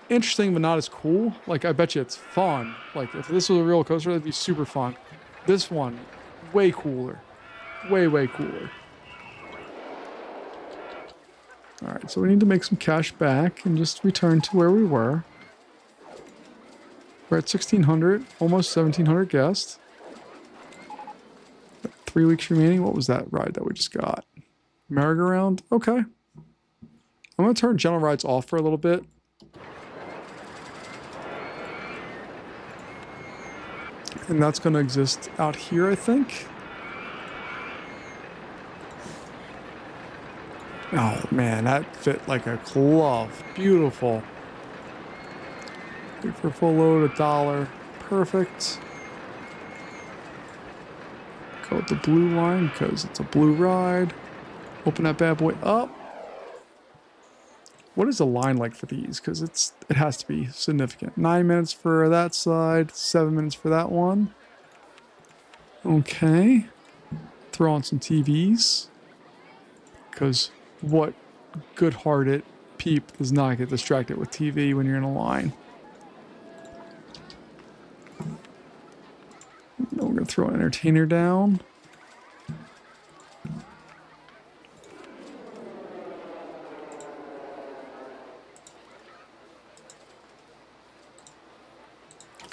interesting, but not as cool. Like, I bet you it's fun. Like, if this was a real coaster, that'd be super fun. This one, way cooler. Way, way cooler. All right, so we need to make some cash back and just return to where we were. We're at 1,600, almost 1,700 guests. 3 weeks remaining. What was that ride that we just got? Merry-go-round? Okay. I'm going to turn general rides off for a little bit. And that's going to exist out here, I think. Oh, man, that fit like a glove. Beautiful. Good for full load, $1. Perfect. Go with the blue line because it's a blue ride. Open that bad boy up. What is the line like for these? Because it has to be significant. 9 minutes for that side, 7 minutes for that one. Okay. Throw on some TVs. Because what good-hearted peep does not get distracted with TV when you're in a line? We're going to throw an entertainer down.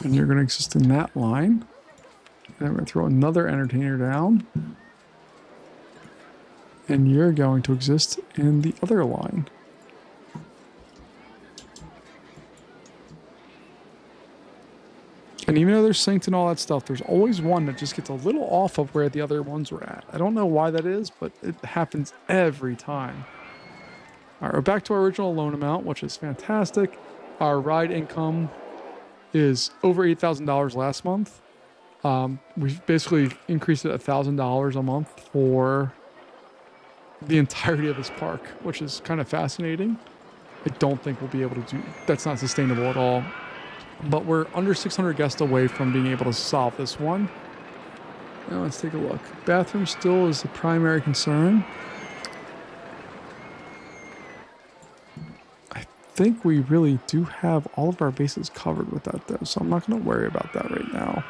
And you're going to exist in that line. And we're going to throw another entertainer down. And you're going to exist in the other line. And even though they're synced and all that stuff, there's always one that just gets a little off of where the other ones were at. I don't know why that is, but it happens every time. All right, we're back to our original loan amount, which is fantastic. Our ride income is over $8,000 last month. We've basically increased it $1,000 a month for the entirety of this park, which is kind of fascinating. I don't think we'll be able to do that's not sustainable at all. But we're under 600 guests away from being able to solve this one. Now let's take a look. Bathroom still is the primary concern. I think we really do have all of our bases covered with that though, so I'm not going to worry about that right now.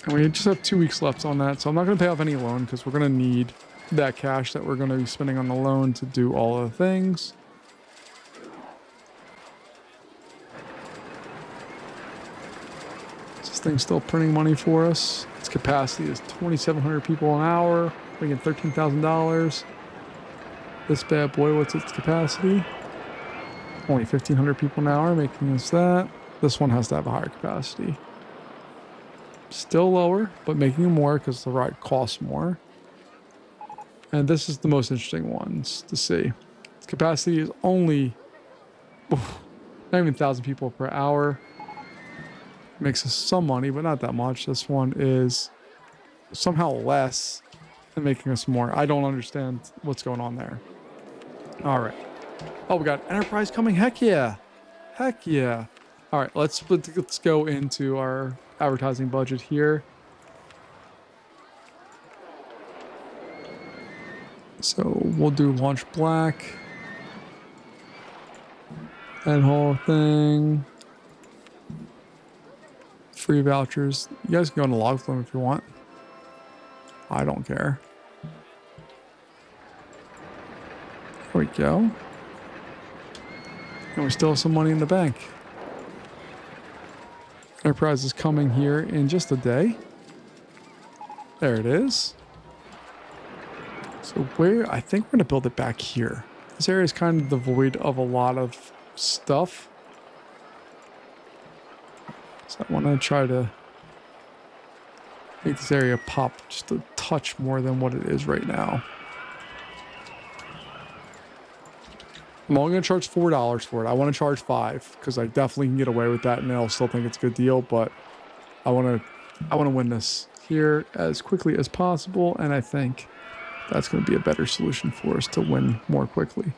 And we just have 2 weeks left on that, so I'm not going to pay off any loan because we're going to need that cash that we're going to be spending on the loan to do all of the things. This thing's still printing money for us. Its capacity is 2,700 people an hour, making $13,000. This bad boy, what's its capacity? Only 1,500 people an hour, making us that. This one has to have a higher capacity. Still lower, but making more because the ride costs more. And this is the most interesting ones to see. capacity is only not even 1,000 people per hour. Makes us some money, but not that much. This one is somehow less and making us more. I don't understand what's going on there. All right. Oh, we got enterprise coming. Heck yeah. Heck yeah. All right, let's go into our advertising budget here. So we'll do launch black. That whole thing. Free vouchers. You guys can go into log flume if you want. I don't care. There we go. And we still have some money in the bank. Enterprise is coming here in just a day. There it is. So where, I think we're going to build it back here. This area is kind of devoid of a lot of stuff. So I want to try to make this area pop just a touch more than what it is right now. I'm only going to charge $4 for it. I want to charge $5 because I definitely can get away with that and I'll still think it's a good deal, but I want to win this here as quickly as possible, and I think that's going to be a better solution for us to win more quickly.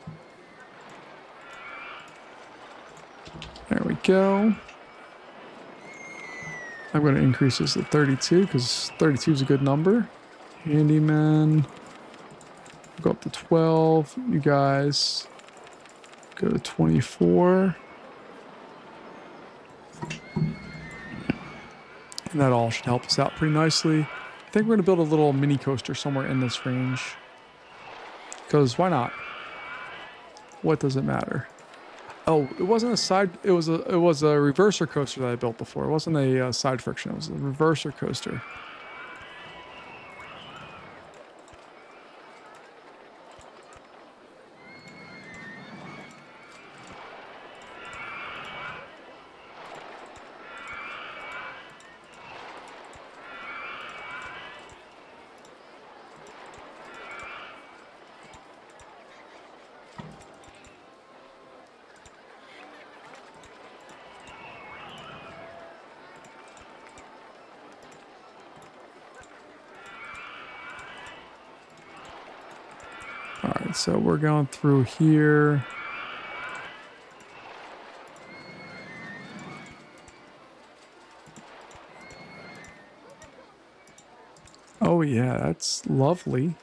There we go. I'm going to increase this to 32 because 32 is a good number. Handyman. Go up to 12. You guys go to 24. And that all should help us out pretty nicely. I think we're going to build a little mini coaster somewhere in this range. Because why not? What does it matter? Oh, it wasn't a side. It was a reverser coaster that I built before. It wasn't a side friction. It was a reverser coaster. Alright, so we're going through here. Oh yeah, that's lovely.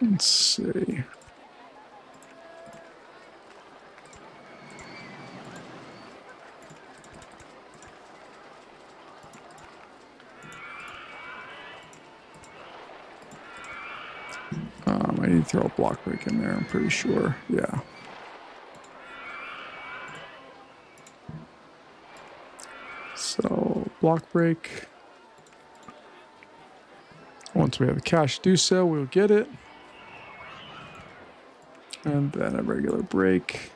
Let's see. I need to throw a block break in there, I'm pretty sure. Yeah. So, block break. Once we have the cash to do so, we'll get it. And then a regular break.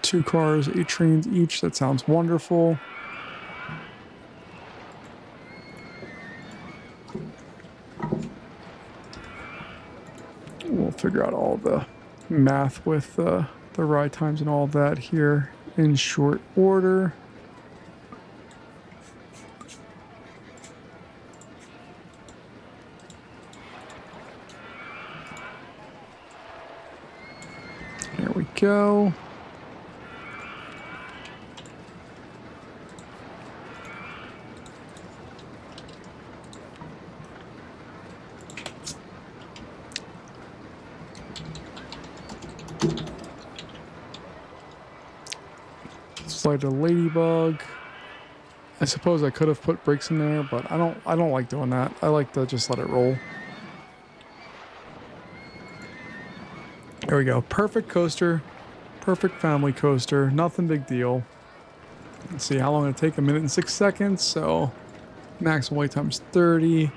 Two cars, 8 trains each. That sounds wonderful. We'll figure out all the math with the ride times and all that here in short order. There we go. Slide a ladybug. I suppose I could have put brakes in there, but I don't like doing that. I like to just let it roll. There we go. Perfect coaster. Perfect family coaster. Nothing big deal. Let's see how long it'll take. 1 minute and 6 seconds. So maximum wait time is 30.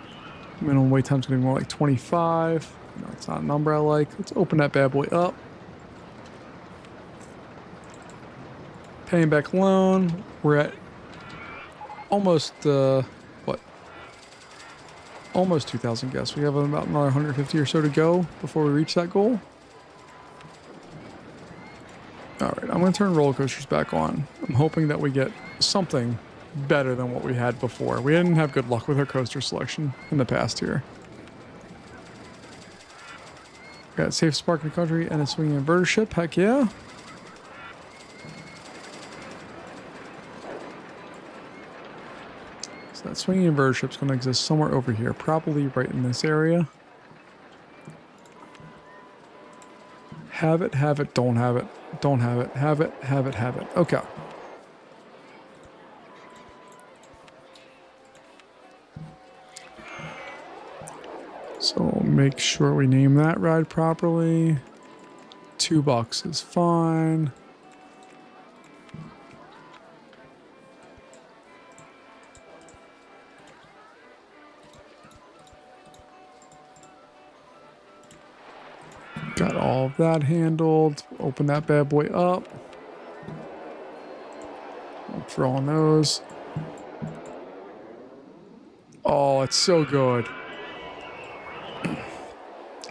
Minimum wait time is going to be more like 25. No, it's not a number I like. Let's open that bad boy up. Paying back loan. We're at almost, what? Almost 2,000 guests. We have about another 150 or so to go before we reach that goal. All right, I'm going to turn roller coasters back on. I'm hoping that we get something better than what we had before. We didn't have good luck with our coaster selection in the past here. Got safe spark in the country and a swinging inverter ship. Heck yeah. So that swinging inverter ship's going to exist somewhere over here, probably right in this area. Have it, don't have it, don't have it, have it, have it, have it. Okay. So make sure we name that ride properly. $2 is fine. Got all of that handled. Open that bad boy up. I'll throw on those. Oh, it's so good.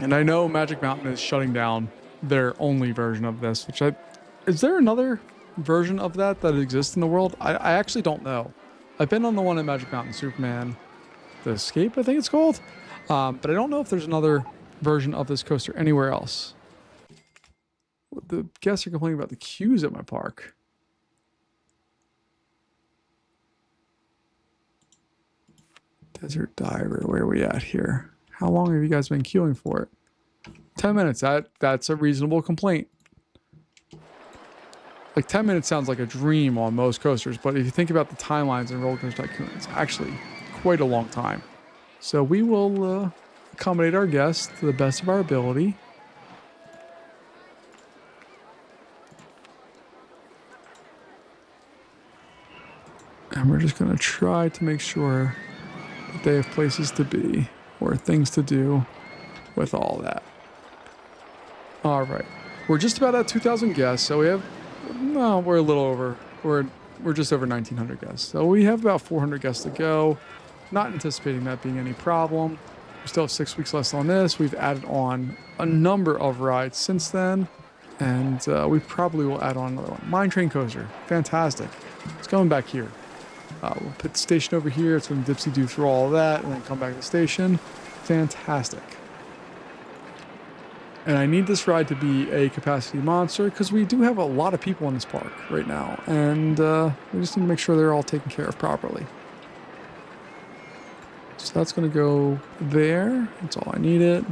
And I know Magic Mountain is shutting down their only version of this, which is there another version of that exists in the world? I actually don't know. I've been on the one at Magic Mountain, Superman The Escape, I think it's called. But I don't know if there's another version of this coaster anywhere else. The guests are complaining about the queues at my park. Desert Diver, where are we at here? How long have you guys been queuing for it? 10 minutes. That's a reasonable complaint. Like 10 minutes sounds like a dream on most coasters, but if you think about the timelines in Roller Coaster Tycoon, it's actually quite a long time. So we will accommodate our guests to the best of our ability. And we're just going to try to make sure that they have places to be or things to do with all that. All right. We're just about at 2,000 guests, so we have... No, we're a little over. We're just over 1,900 guests. So we have about 400 guests to go. Not anticipating that being any problem. We still have 6 weeks left on this. We've added on a number of rides since then. And we probably will add on another one. Mine Train Coaster. Fantastic. It's going back here. We'll put the station over here. It's going to dipsy-do through all of that and then come back to the station. Fantastic. And I need this ride to be a capacity monster because we do have a lot of people in this park right now. And we just need to make sure they're all taken care of properly. So that's going to go there. That's all I needed.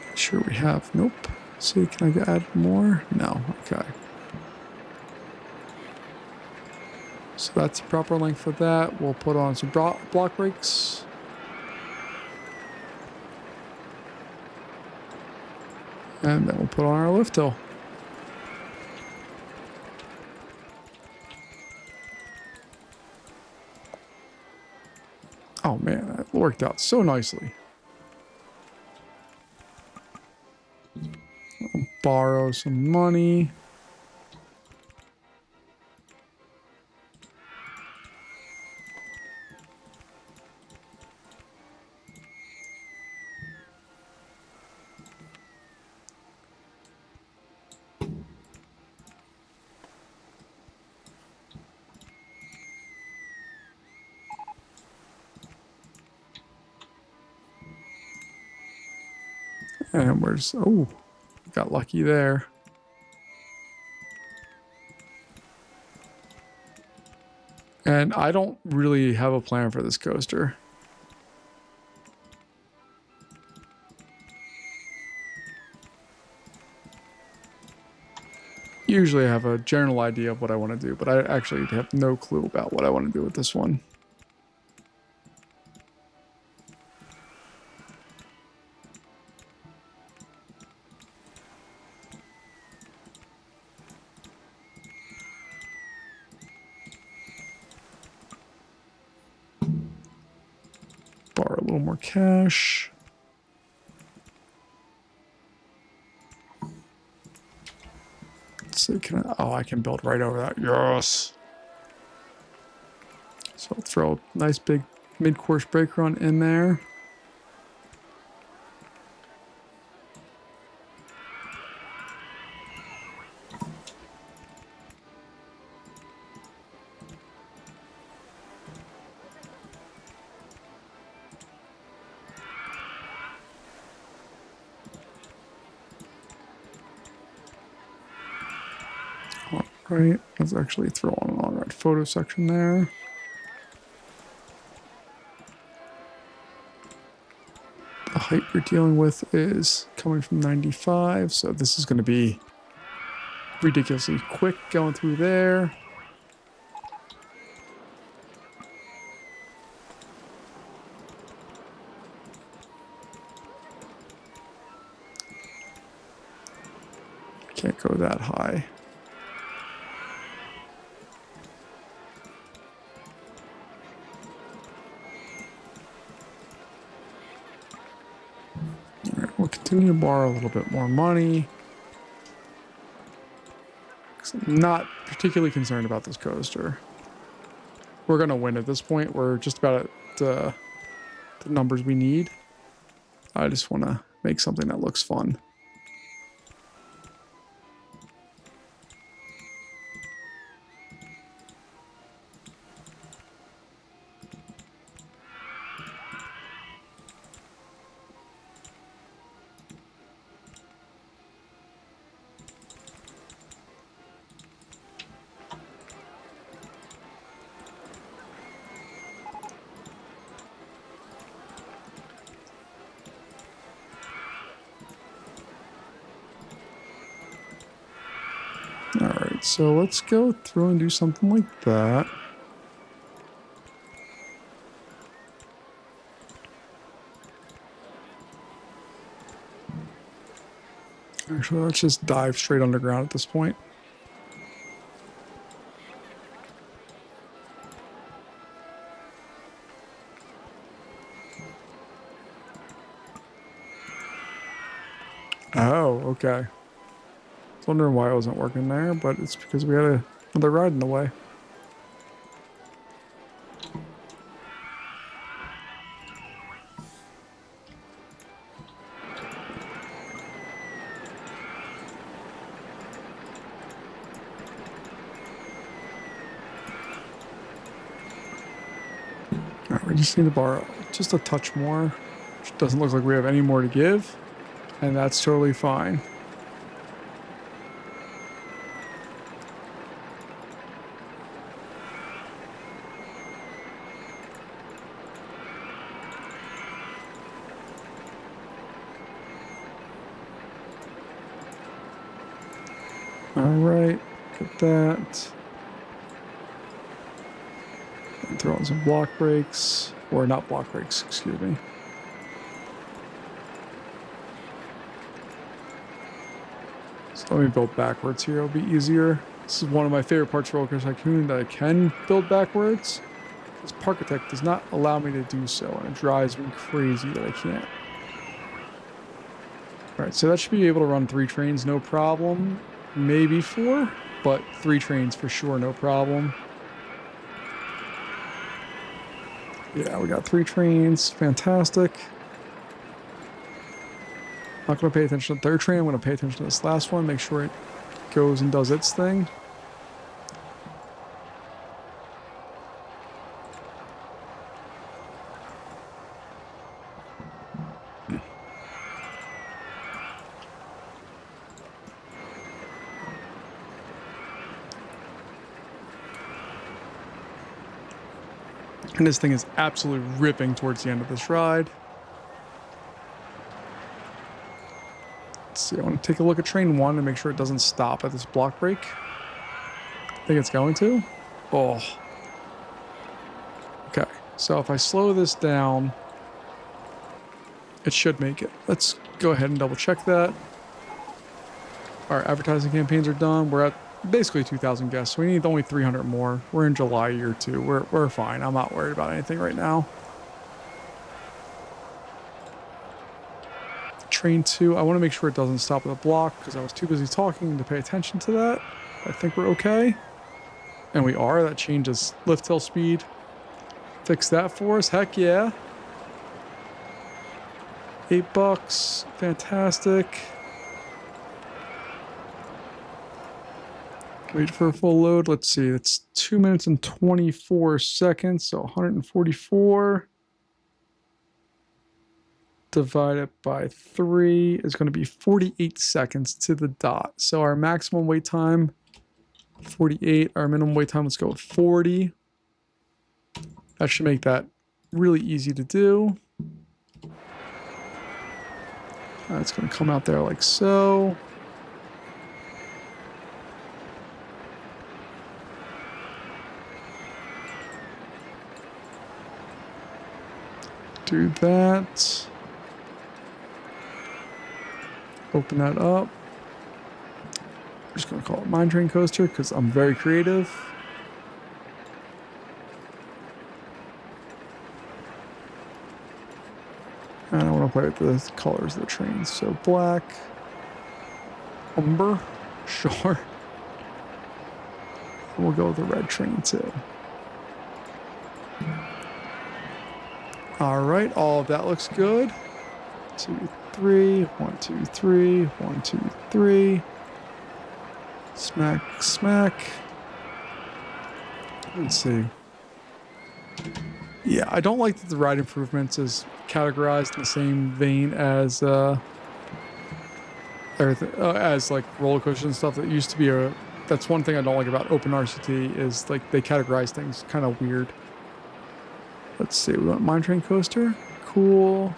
Make sure we have... Nope. See, can I add more? No. Okay. So that's the proper length for that. We'll put on some block brakes. And then we'll put on our lift hill. Oh man, that worked out so nicely. I'll borrow some money. And we're just, oh, got lucky there. And I don't really have a plan for this coaster. Usually I have a general idea of what I want to do, but I actually have no clue about what I want to do with this one. Borrow a little more cash. Let's see, I can build right over that. Yes. So I'll throw a nice big mid-course brake run in there. Right, let's actually throw on an on-ride photo section there. The height we're dealing with is coming from 95, so this is going to be ridiculously quick going through there. Can't go that high. All right, we'll continue to borrow a little bit more money. I'm not particularly concerned about this coaster. We're going to win at this point. We're just about at the numbers we need. I just want to make something that looks fun. Alright, so let's go through and do something like that. Actually, let's just dive straight underground at this point. Oh, okay. I was wondering why it wasn't working there, but it's because we had another ride in the way. Alright, we just need to borrow just a touch more. Which doesn't look like we have any more to give, and that's totally fine. Alright, get that. And throw in some block brakes. Or not block brakes, excuse me. So let me build backwards here, it'll be easier. This is one of my favorite parts of Roller Coaster Tycoon, that I can build backwards. This Parkitect does not allow me to do so, and it drives me crazy that I can't. Alright, so that should be able to run 3 trains, no problem. Maybe 4, but 3 trains for sure, no problem. Yeah, we got 3 trains, fantastic. Not going to pay attention to the 3rd train, I'm going to pay attention to this last one, make sure it goes and does its thing. And this thing is absolutely ripping towards the end of this ride. Let's see. I want to take a look at train 1 and make sure it doesn't stop at this block break. I think it's going to. Oh. Okay, so if I slow this down, it should make it. Let's go ahead and double check that. Our advertising campaigns are done. We're at basically 2,000 guests. So we need only 300 more. We're in July year 2. We're fine. I'm not worried about anything right now. Train 2, I want to make sure it doesn't stop at the block because I was too busy talking to pay attention to that. I think we're okay. And we are. That changes lift hill speed. Fix that for us. Heck yeah. $8. Fantastic. Wait for a full load. Let's see. It's 2 minutes and 24 seconds. So 144 divided by 3 is going to be 48 seconds to the dot. So our maximum wait time, 48. Our minimum wait time, let's go with 40. That should make that really easy to do. It's going to come out there like so. Do that. Open that up. I'm just going to call it Mine Train Coaster because I'm very creative. And I want to play with the colors of the trains. So black, umber, sure. And we'll go with the red train too. All right, all of that looks good. 2, 3, 1, 2, 3, 1, 2, 3. Smack, smack. Let's see. Yeah, I don't like that the ride improvements is categorized in the same vein as everything, as like roller coasters and stuff. That used to be a. That's one thing I don't like about Open RCT is like they categorize things kind of weird. Let's see. We want Mine Train Coaster. Cool.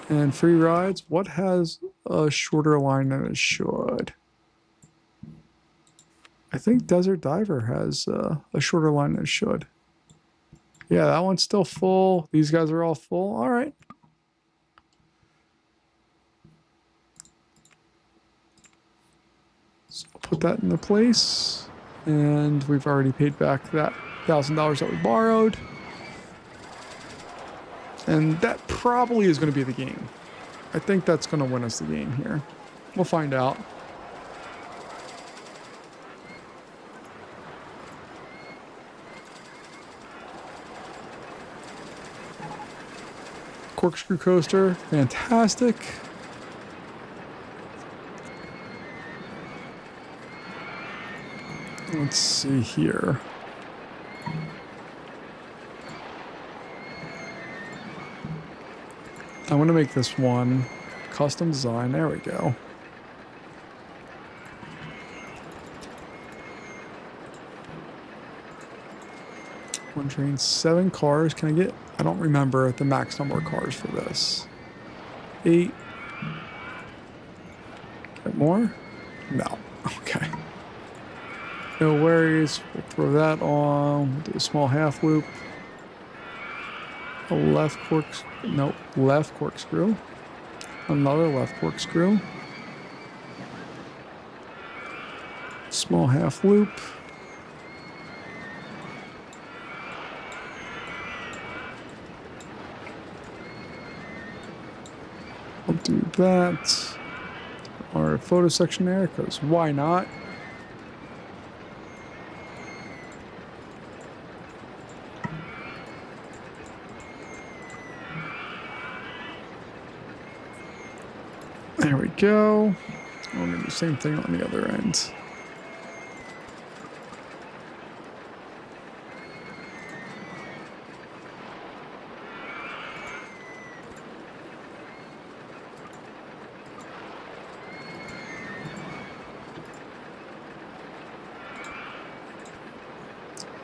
And free rides. What has a shorter line than it should? I think Desert Diver has a shorter line than it should. Yeah, that one's still full. These guys are all full. All right. So I'll put that into place. And we've already paid back that $1,000 that we borrowed. And that probably is going to be the game. I think that's going to win us the game here. We'll find out. Corkscrew coaster, fantastic. Let's see here. I want to make this one custom design. There we go. One train, 7 cars. Can I get... I don't remember the max number of cars for this. 8. Get more? No. Okay. No worries. We'll throw that on. We'll do a small half loop. A left corkscrew. Nope. Left corkscrew. Another left corkscrew. Small half loop. I'll do that. Our photo section there, because why not? There we go. We're going to do the same thing on the other end.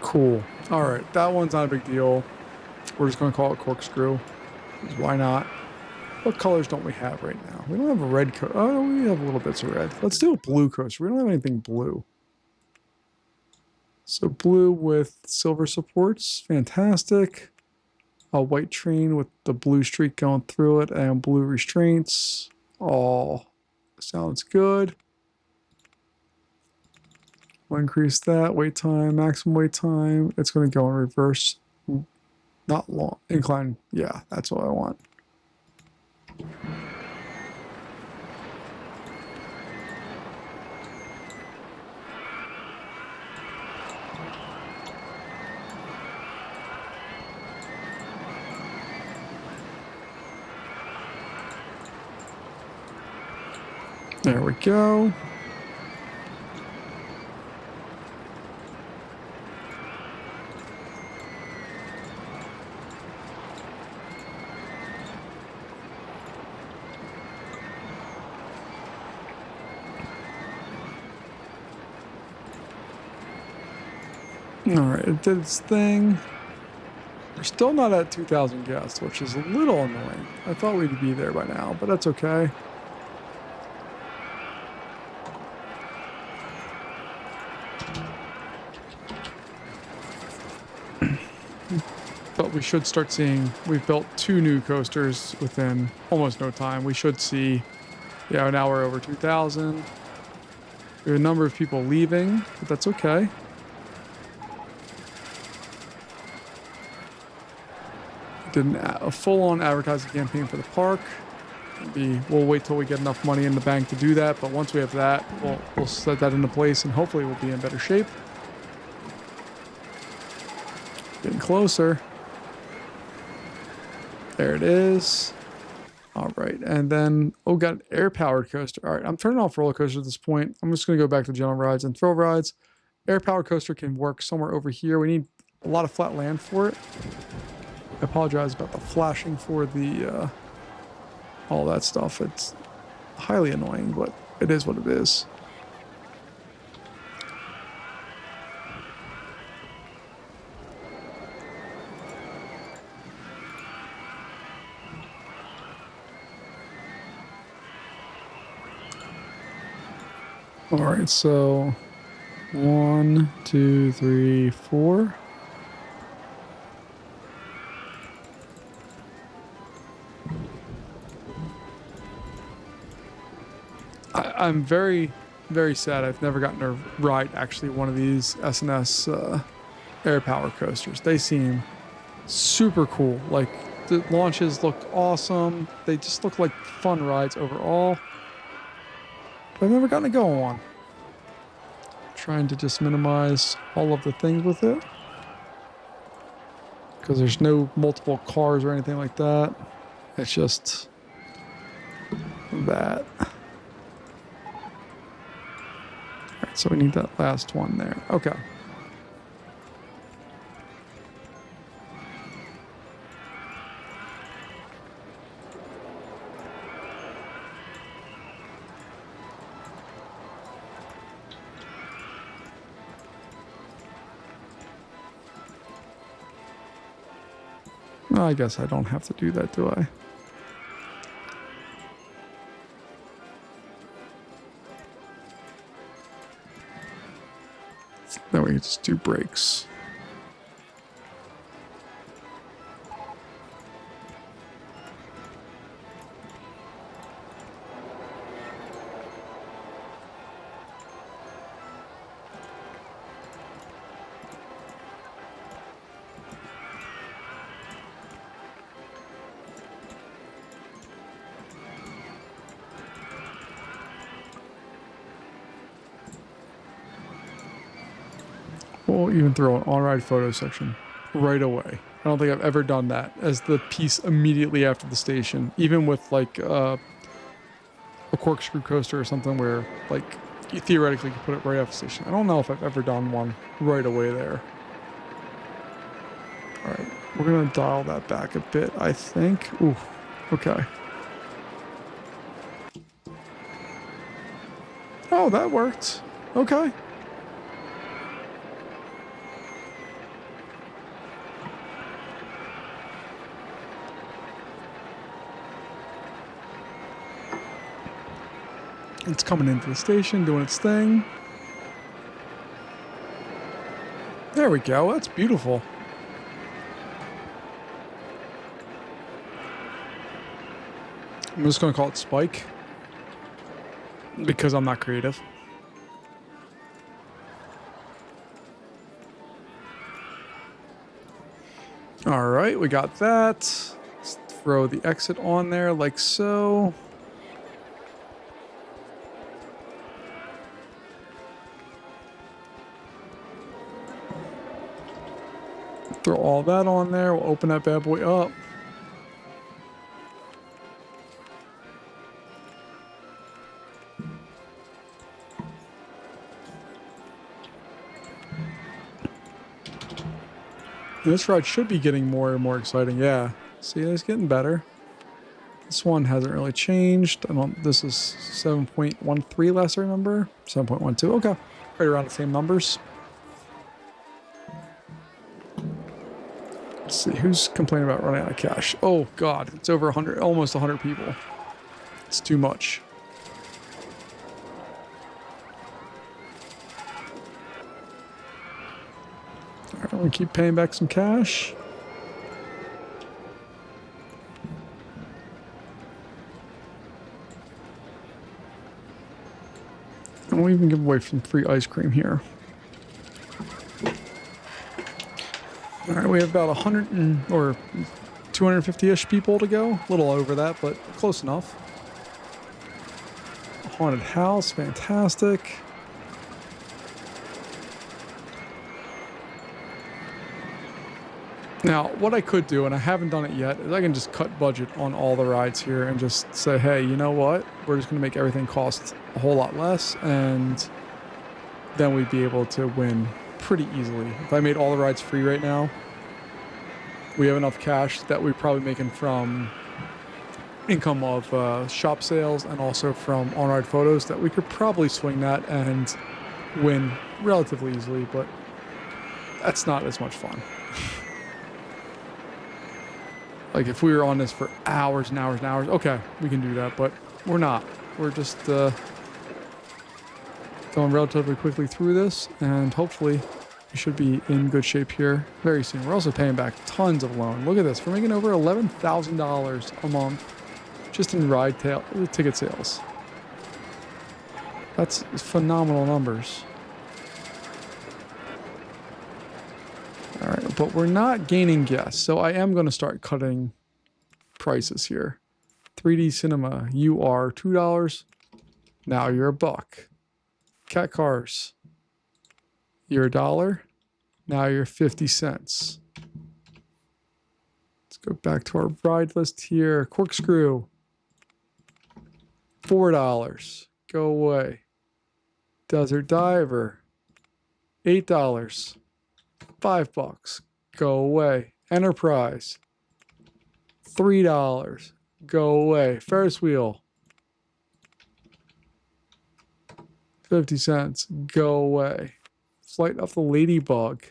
Cool. All right, that one's not a big deal. We're just going to call it corkscrew. Why not? What colors don't we have right now? We don't have a red coaster. Oh, we have little bits of red. Let's do a blue coaster. We don't have anything blue. So blue with silver supports. Fantastic. A white train with the blue streak going through it and blue restraints. All sounds good. We'll increase that. Wait time, maximum wait time. It's going to go in reverse. Not long. Incline. Yeah, that's what I want. There we go. All right, it did its thing. We're still not at 2,000 guests, which is a little annoying. I thought we'd be there by now, but that's okay. But we should start seeing, we've built 2 new coasters within almost no time. We should see, yeah, now we're over 2,000. We have a number of people leaving, but that's okay. Did a full-on advertising campaign for the park. We'll wait till we get enough money in the bank to do that, but once we have that, we'll set that into place and hopefully we'll be in better shape. Getting closer. There it is. All right, and then, oh, got an air-powered coaster. All right, I'm turning off roller coasters at this point. I'm just going to go back to general rides and thrill rides. Air-powered coaster can work somewhere over here. We need a lot of flat land for it. I apologize about the flashing for the, all that stuff. It's highly annoying, but it is what it is. All right, so 1, 2, 3, 4. I'm very, very sad I've never gotten to ride actually one of these S&S air power coasters. They seem super cool. Like, the launches looked awesome. They just look like fun rides overall. But I've never gotten to go on one. Trying to just minimize all of the things with it. Because there's no multiple cars or anything like that. It's just that. Alright, so we need that last one there. Okay. Well, I guess I don't have to do that, do I? Then we can just do brakes. We'll even throw an on-ride photo section right away. I don't think I've ever done that as the piece immediately after the station, even with like a corkscrew coaster or something where like you theoretically could put it right off the station. I don't know if I've ever done one right away there. All right, we're gonna dial that back a bit, I think. Ooh, okay. Oh, that worked. Okay. It's coming into the station, doing its thing. There we go. That's beautiful. I'm just going to call it Spike because I'm not creative. All right, we got that. Let's throw the exit on there like so. Throw all that on there. We'll open that bad boy up. This ride should be getting more and more exciting. Yeah. See, it's getting better. This one hasn't really changed. This is 7.13 last I remember. 7.12. Okay. Right around the same numbers. Let's see. Who's complaining about running out of cash? Oh, God. It's over 100. Almost 100 people. It's too much. Alright, I'm going to keep paying back some cash. And we'll even give away some free ice cream here. Alright, we have about 100 or 250-ish people to go. A little over that, but close enough. Haunted house, fantastic. Now, what I could do, and I haven't done it yet, is I can just cut budget on all the rides here and just say, hey, you know what? We're just going to make everything cost a whole lot less, and then we'd be able to win pretty easily. If I made all the rides free right now, we have enough cash that we're probably making from income of shop sales and also from on-ride photos that we could probably swing that and win relatively easily, but that's not as much fun. Like, if we were on this for hours and hours and hours, okay, we can do that, but we're not. We're just going relatively quickly through this, and hopefully we should be in good shape here very soon. We're also paying back tons of loan. Look at this. We're making over $11,000 a month just in ride ticket sales. That's phenomenal numbers. All right, but we're not gaining guests, so I am going to start cutting prices here. 3D Cinema, you are $2. Now you're $1. Cat Cars, you're $1. Now you're 50 cents. Let's go back to our ride list here. Corkscrew, $4. Go away. Desert Diver, $8. $5. Go away. Enterprise, $3. Go away. Ferris wheel, 50 cents. Go away. Flight of the Ladybug,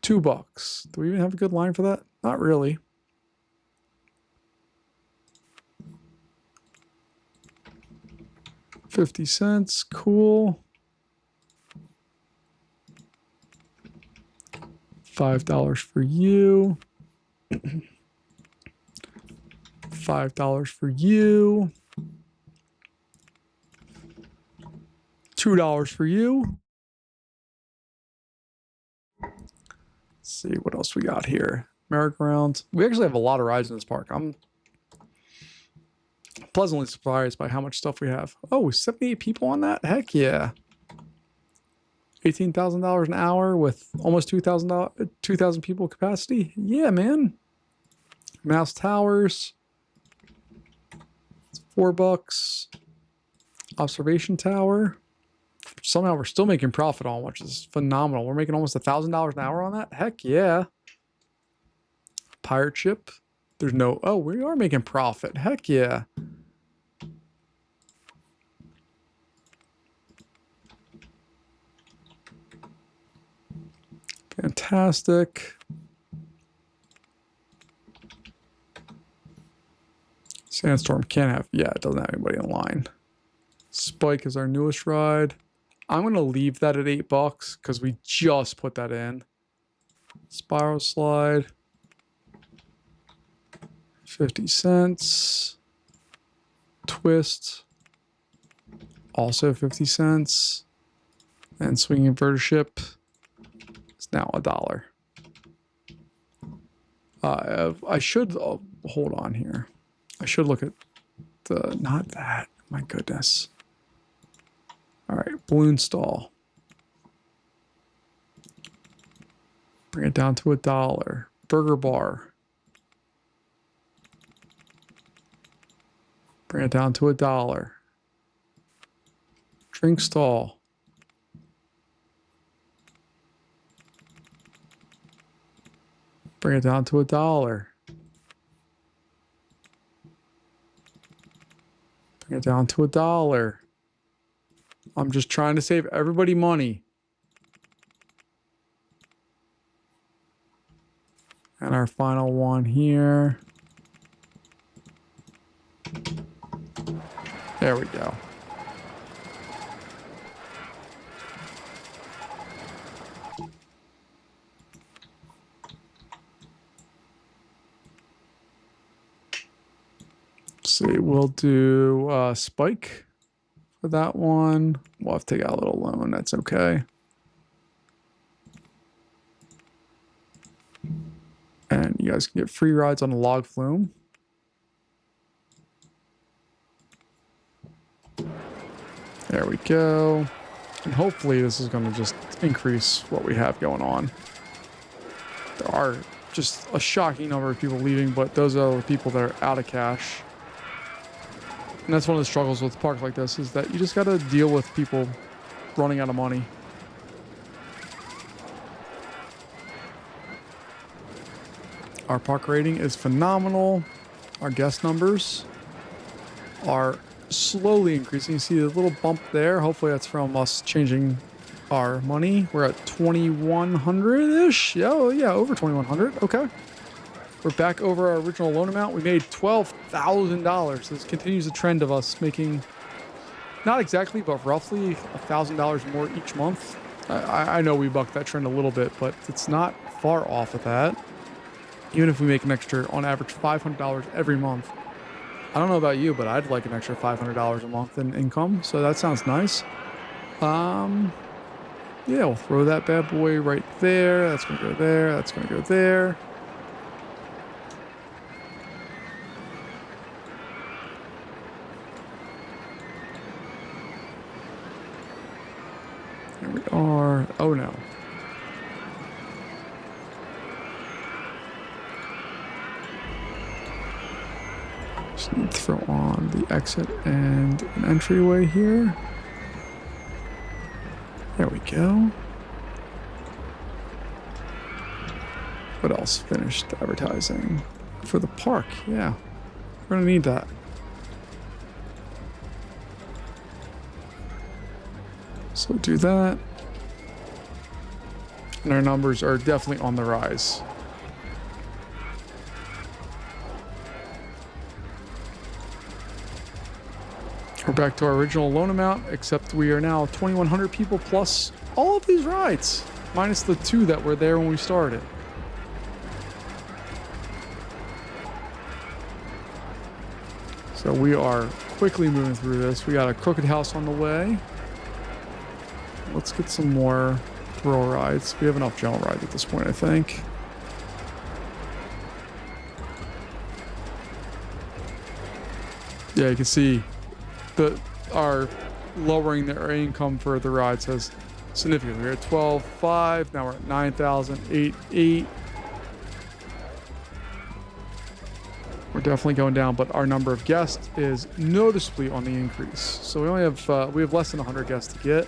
$2. Do we even have a good line for that? Not really. $0.50. Cool. $5 for you. $5 for you. $2 for you. Let's see what else we got here. Merry-go-round. We actually have a lot of rides in this park. I'm pleasantly surprised by how much stuff we have. Oh, 78 people on that? Heck yeah. $18,000 an hour with almost 2,000 people capacity. Yeah, man. Mouse Towers. It's $4. Observation Tower. Somehow we're still making profit on, which is phenomenal. We're making almost $1,000 an hour on that. Heck yeah. Pirate Ship. There's no... Oh, we are making profit. Heck yeah. Fantastic. Sandstorm can't have... Yeah, it doesn't have anybody in line. Spike is our newest ride. I'm going to leave that at $8 because we just put that in. Spiral slide. 50 cents. Twist. Also 50 cents. And swing inverter ship is now $1. I should hold on here. I should look at the, not that. My goodness. All right, balloon stall. Bring it down to $1. Burger bar. Bring it down to $1. Drink stall. Bring it down to $1. Bring it down to $1. I'm just trying to save everybody money. And our final one here. There we go. Let's see, we'll do Spike for that one. We'll have to take out a little loan. That's okay. And you guys can get free rides on the log flume. There we go. And hopefully this is going to just increase what we have going on. There are just a shocking number of people leaving, but those are the people that are out of cash. And that's one of the struggles with parks like this, is that you just got to deal with people running out of money. Our park rating is phenomenal. Our guest numbers are slowly increasing. You see the little bump there. Hopefully that's from us changing our money. We're at 2,100-ish. Yeah, over 2,100. Okay. We're back over our original loan amount. We made $12,000. This continues the trend of us making, not exactly, but roughly $1,000 more each month. I know we bucked that trend a little bit, but it's not far off of that. Even if we make an extra, on average, $500 every month. I don't know about you, but I'd like an extra $500 a month in income, so that sounds nice. Yeah, we'll throw that bad boy right there. That's going to go there. That's going to go there. Here we are. Oh, no. Just need to throw on the exit and an entryway here. There we go. What else? Finished advertising for the park. Yeah, we're gonna need that. So do that. And our numbers are definitely on the rise. We're back to our original loan amount, except we are now 2,100 people plus all of these rides, minus the 2 that were there when we started. So we are quickly moving through this. We got a crooked house on the way. Let's get some more thrill rides. We have enough general rides at this point, I think. Yeah, you can see our lowering their income for the rides has significantly. We're at 12,500, now we're at 9,808. We're definitely going down, but our number of guests is noticeably on the increase. So we only have we have less than 100 guests to get,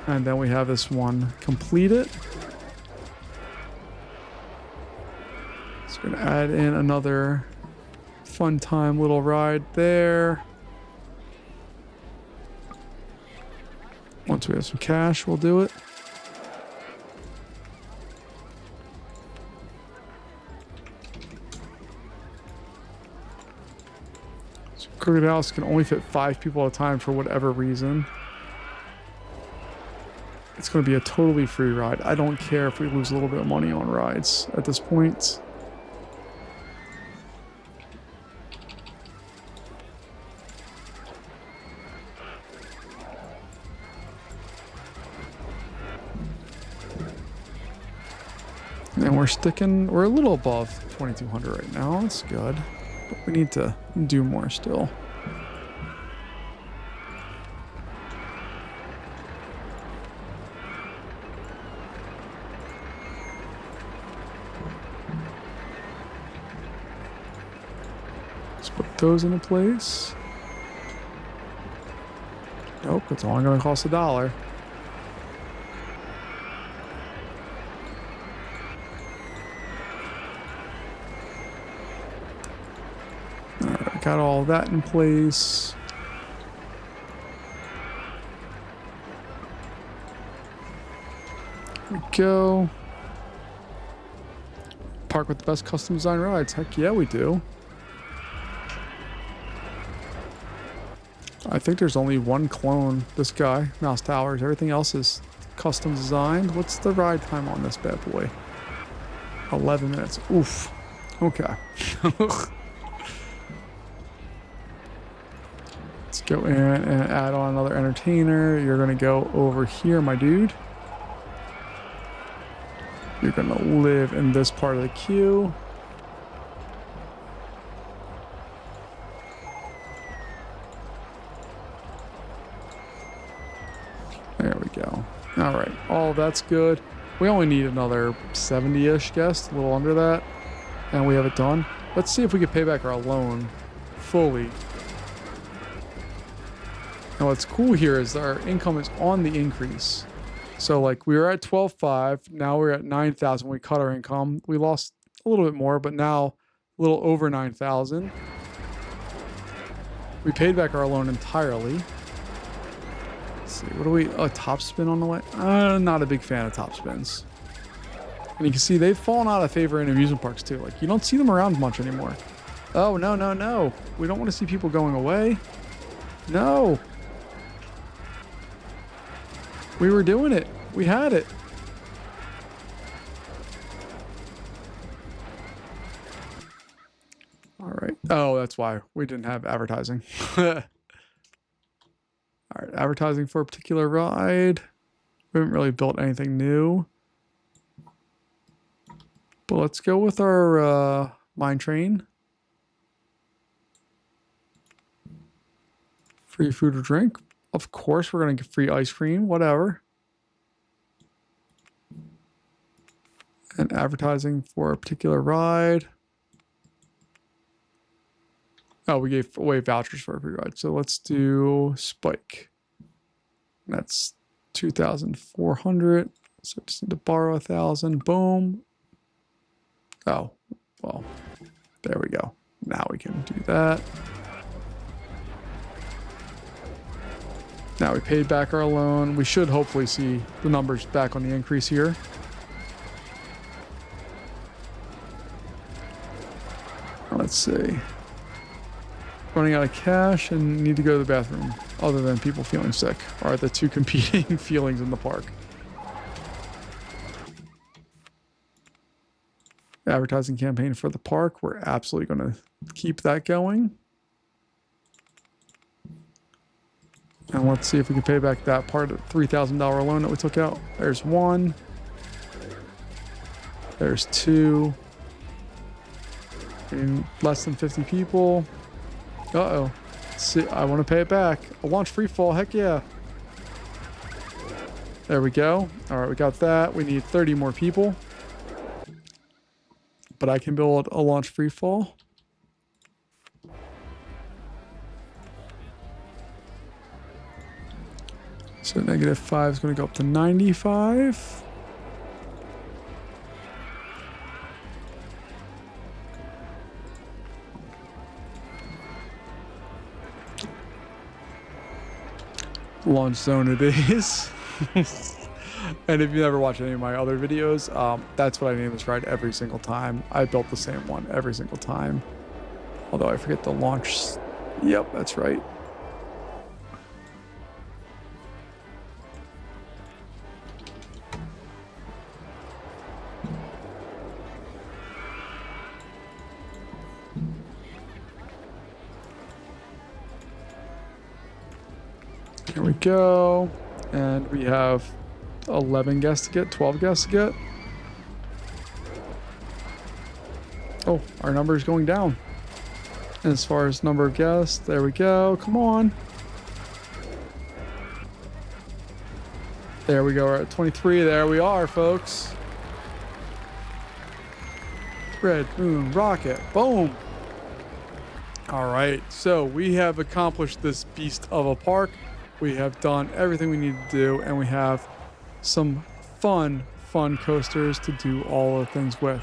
and then we have this one completed. So we're gonna add in another fun time little ride there. Once we have some cash, we'll do it. So Crooked House can only fit 5 people at a time for whatever reason. It's going to be a totally free ride. I don't care if we lose a little bit of money on rides at this point. And we're a little above 2,200 right now. That's good. But we need to do more still. Let's put those into place. Nope, it's only going to cost $1. Got all that in place. There we go. Park with the best custom design rides. Heck yeah, we do. I think there's only one clone. This guy, Mouse Towers. Everything else is custom designed. What's the ride time on this bad boy? 11 minutes. Oof. Okay. Let's go in and add on another entertainer. You're going to go over here, my dude. You're going to live in this part of the queue. There we go. All right. All that's good. We only need another 70-ish guests, a little under that. And we have it done. Let's see if we can pay back our loan fully. Now what's cool here is our income is on the increase. So like we were at 12.5, now we're at 9,000. We cut our income. We lost a little bit more, but now a little over 9,000. We paid back our loan entirely. Let's see, what do we, top spin on the way? Not a big fan of top spins. And you can see they've fallen out of favor in amusement parks too. Like you don't see them around much anymore. Oh, no, no, no. We don't want to see people going away. No. We were doing it. We had it. All right. Oh, that's why we didn't have advertising. All right. Advertising for a particular ride. We haven't really built anything new. But let's go with our mine train. Free food or drink. Of course, we're going to get free ice cream, whatever. And advertising for a particular ride. Oh, we gave away vouchers for every ride. So let's do Spike. That's 2,400. So just need to borrow 1,000. Boom. Oh, well, there we go. Now we can do that. Now we paid back our loan. We should hopefully see the numbers back on the increase here. Let's see. Running out of cash and need to go to the bathroom. Other than people feeling sick are the two competing feelings in the park. Advertising campaign for the park. We're absolutely going to keep that going. And let's see if we can pay back that part of the $3,000 loan that we took out. There's one. There's two. And less than 50 people. Uh-oh. See, I want to pay it back. A launch free fall. Heck yeah. There we go. All right, we got that. We need 30 more people. But I can build a launch free fall. So -5 is going to go up to 95. Launch zone it is. And if you never watched any of my other videos, that's what I name this ride every single time. I built the same one every single time. Although I forget the launch Yep, that's right. Here we go. And we have 11 guests to get, 12 guests to get. Oh, our number is going down. And as far as number of guests, there we go. Come on. There we go. We're at 23. There we are, folks. Red Moon Rocket. Boom. All right. So we have accomplished this beast of a park. We have done everything we need to do, and we have some fun coasters to do all the things with.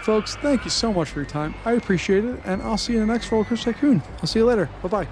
Folks, thank you so much for your time. I appreciate it, and I'll see you in the next Roller Coaster Tycoon. I'll see you later. Bye-bye.